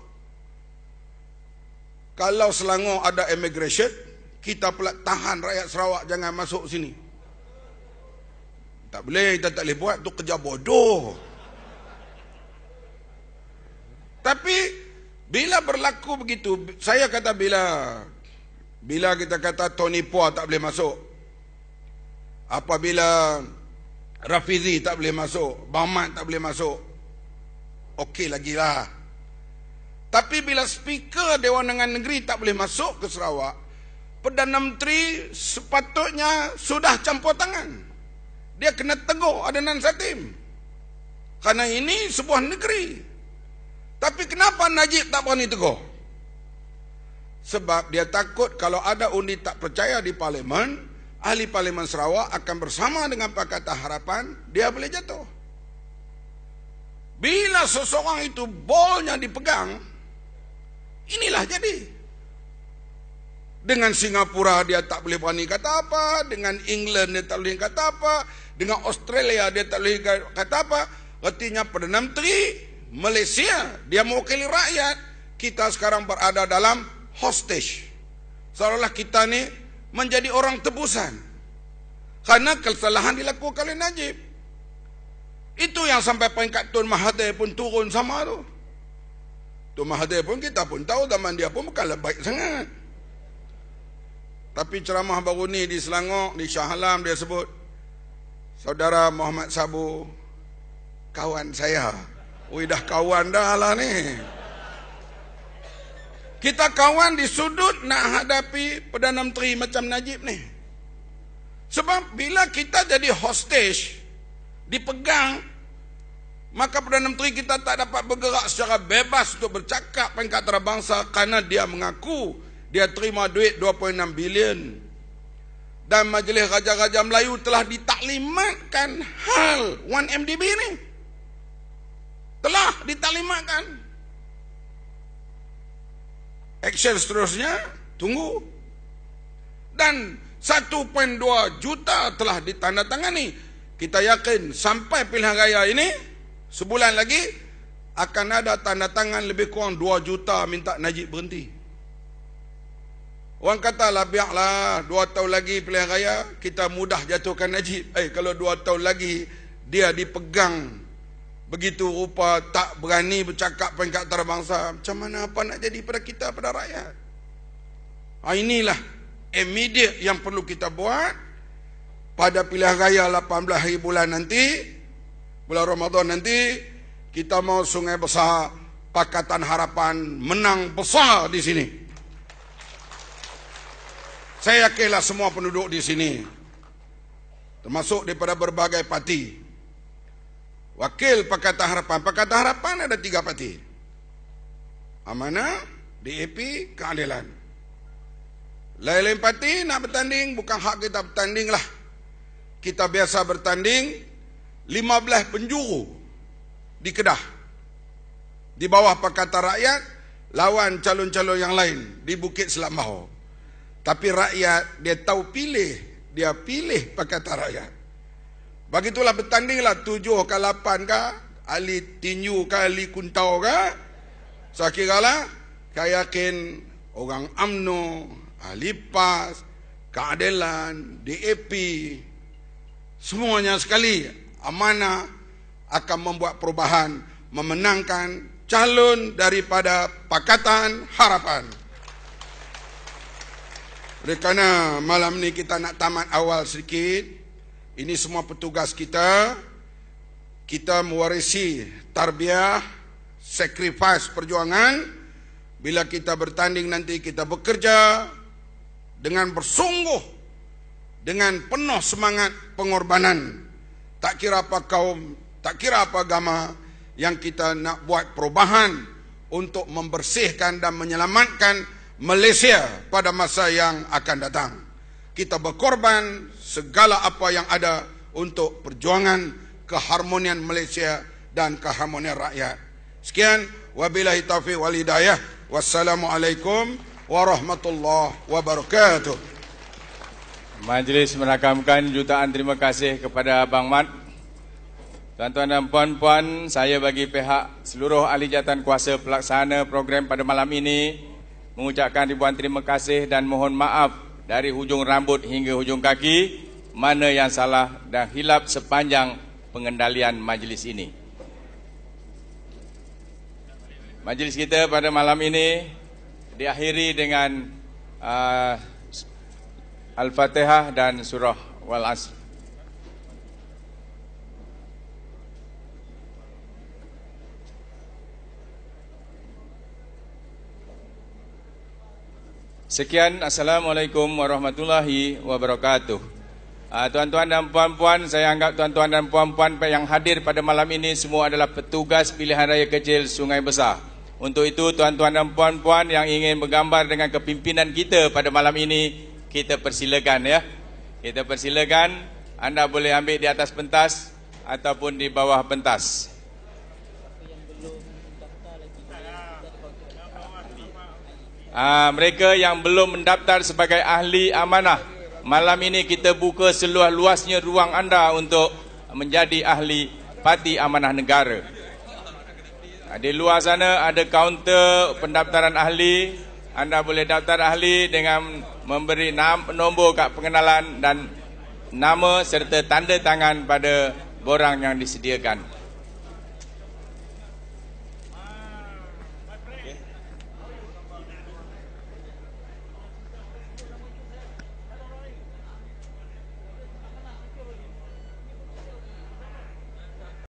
Kalau Selangor ada immigration, kita pula tahan rakyat Sarawak jangan masuk sini. Tak boleh, kita tak boleh buat. Itu kerja bodoh. Tapi bila berlaku begitu, saya kata bila kita kata Tony Pua tak boleh masuk, apabila Rafizi tak boleh masuk, Bahmat tak boleh masuk, okey lagi lah. Tapi bila speaker Dewan Undangan Negeri tak boleh masuk ke Sarawak, Perdana Menteri sepatutnya sudah campur tangan. Dia kena tegur Adnan Satim. Karena ini sebuah negeri. Tapi kenapa Najib tak berani tegur? Sebab dia takut kalau ada undi tak percaya di Parlimen, ahli Parlimen Sarawak akan bersama dengan Pakatan Harapan, dia boleh jatuh. Bila seseorang itu bolnya dipegang, inilah jadi. Dengan Singapura dia tak boleh berani kata apa, dengan England dia tak boleh kata apa, dengan Australia dia tak boleh kata apa. Artinya Perdana Menteri Malaysia, dia mewakili rakyat. Kita sekarang berada dalam hostage. Seolah-olah kita ni menjadi orang tebusan. Karena kesalahan dilakukan oleh Najib. Itu yang sampai peringkat Tun Mahathir pun turun sama tu. Tun Mahathir pun kita pun tahu zaman dia pun bukanlah baik sangat. Tapi ceramah baru ni di Selangor, di Shah Alam dia sebut, Saudara Muhammad Sabu, kawan saya. Ui dah kawan dah lah ni. Kita kawan di sudut nak hadapi Perdana Menteri macam Najib ni. Sebab bila kita jadi hostage, dipegang, maka Perdana Menteri kita tak dapat bergerak secara bebas untuk bercakap peringkat antarabangsa kerana dia mengaku dia terima duit 2.6 bilion. Dan Majlis Raja-Raja Melayu telah ditaklimatkan hal 1MDB ni. Telah ditaklimatkan. Action seterusnya tunggu. Dan 1.2 juta telah ditandatangani. Kita yakin sampai pilihan raya ini, sebulan lagi akan ada tanda tangan lebih kurang 2 juta minta Najib berhenti. Orang katalah biarlah 2 tahun lagi pilihan raya, kita mudah jatuhkan Najib. Kalau 2 tahun lagi dia dipegang begitu rupa, tak berani bercakap peringkat antarabangsa, macam mana apa nak jadi pada kita, pada rakyat? Inilah immediate yang perlu kita buat pada pilihan raya 18 hari bulan nanti, bulan Ramadan nanti. Kita mau Sungai Besar, Pakatan Harapan menang besar di sini. Saya yakinlah semua penduduk di sini, termasuk daripada berbagai parti. Wakil Pakatan Harapan. Pakatan Harapan ada 3 parti. Amanah, DAP, Keadilan. Lain-lain parti nak bertanding, bukan hak kita bertanding lah. Kita biasa bertanding 15 penjuru di Kedah. Di bawah Pakatan Rakyat, lawan calon-calon yang lain di Bukit Selat Mahor. Tapi rakyat dia tahu pilih, dia pilih Pakatan Rakyat. Begitulah bertandinglah 7 ke 8 ke, ahli tinju ke, ahli kuntau ke. Saya kiralah, saya yakin orang UMNO, ahli PAS, Keadilan, DAP, semuanya sekali amanah akan membuat perubahan, memenangkan calon daripada Pakatan Harapan. Oleh kerana malam ni kita nak tamat awal sedikit, ini semua petugas kita kita mewarisi tarbiyah, sacrifice perjuangan. Bila kita bertanding nanti, kita bekerja dengan bersungguh, dengan penuh semangat pengorbanan. Tak kira apa kaum, tak kira apa agama, yang kita nak buat perubahan untuk membersihkan dan menyelamatkan Malaysia pada masa yang akan datang. Kita berkorban segala apa yang ada untuk perjuangan keharmonian Malaysia dan keharmonian rakyat. Sekian, wabillahi taufiq wal hidayah. Wassalamualaikum warahmatullahi wabarakatuh. Majlis merakamkan jutaan terima kasih kepada Abang Mat. Tuan-tuan dan puan-puan, saya bagi pihak seluruh ahli jawatan kuasa pelaksana program pada malam ini mengucapkan ribuan terima kasih dan mohon maaf dari hujung rambut hingga hujung kaki mana yang salah dan hilap sepanjang pengendalian majlis ini. Majlis kita pada malam ini diakhiri dengan Al-Fatihah dan surah Wal-Asr. Sekian, Assalamualaikum warahmatullahi wabarakatuh. Tuan-tuan dan puan-puan, saya anggap tuan-tuan dan puan-puan yang hadir pada malam ini semua adalah petugas pilihan raya kecil Sungai Besar. Untuk itu, tuan-tuan dan puan-puan yang ingin bergambar dengan kepimpinan kita pada malam ini, kita persilakan ya. Kita persilakan, anda boleh ambil di atas pentas ataupun di bawah pentas. Mereka yang belum mendaftar sebagai ahli amanah, malam ini kita buka seluas-luasnya ruang anda untuk menjadi ahli Parti Amanah Negara. Di luar sana ada kaunter pendaftaran ahli. Anda boleh daftar ahli dengan memberi nombor kad pengenalan dan nama serta tanda tangan pada borang yang disediakan.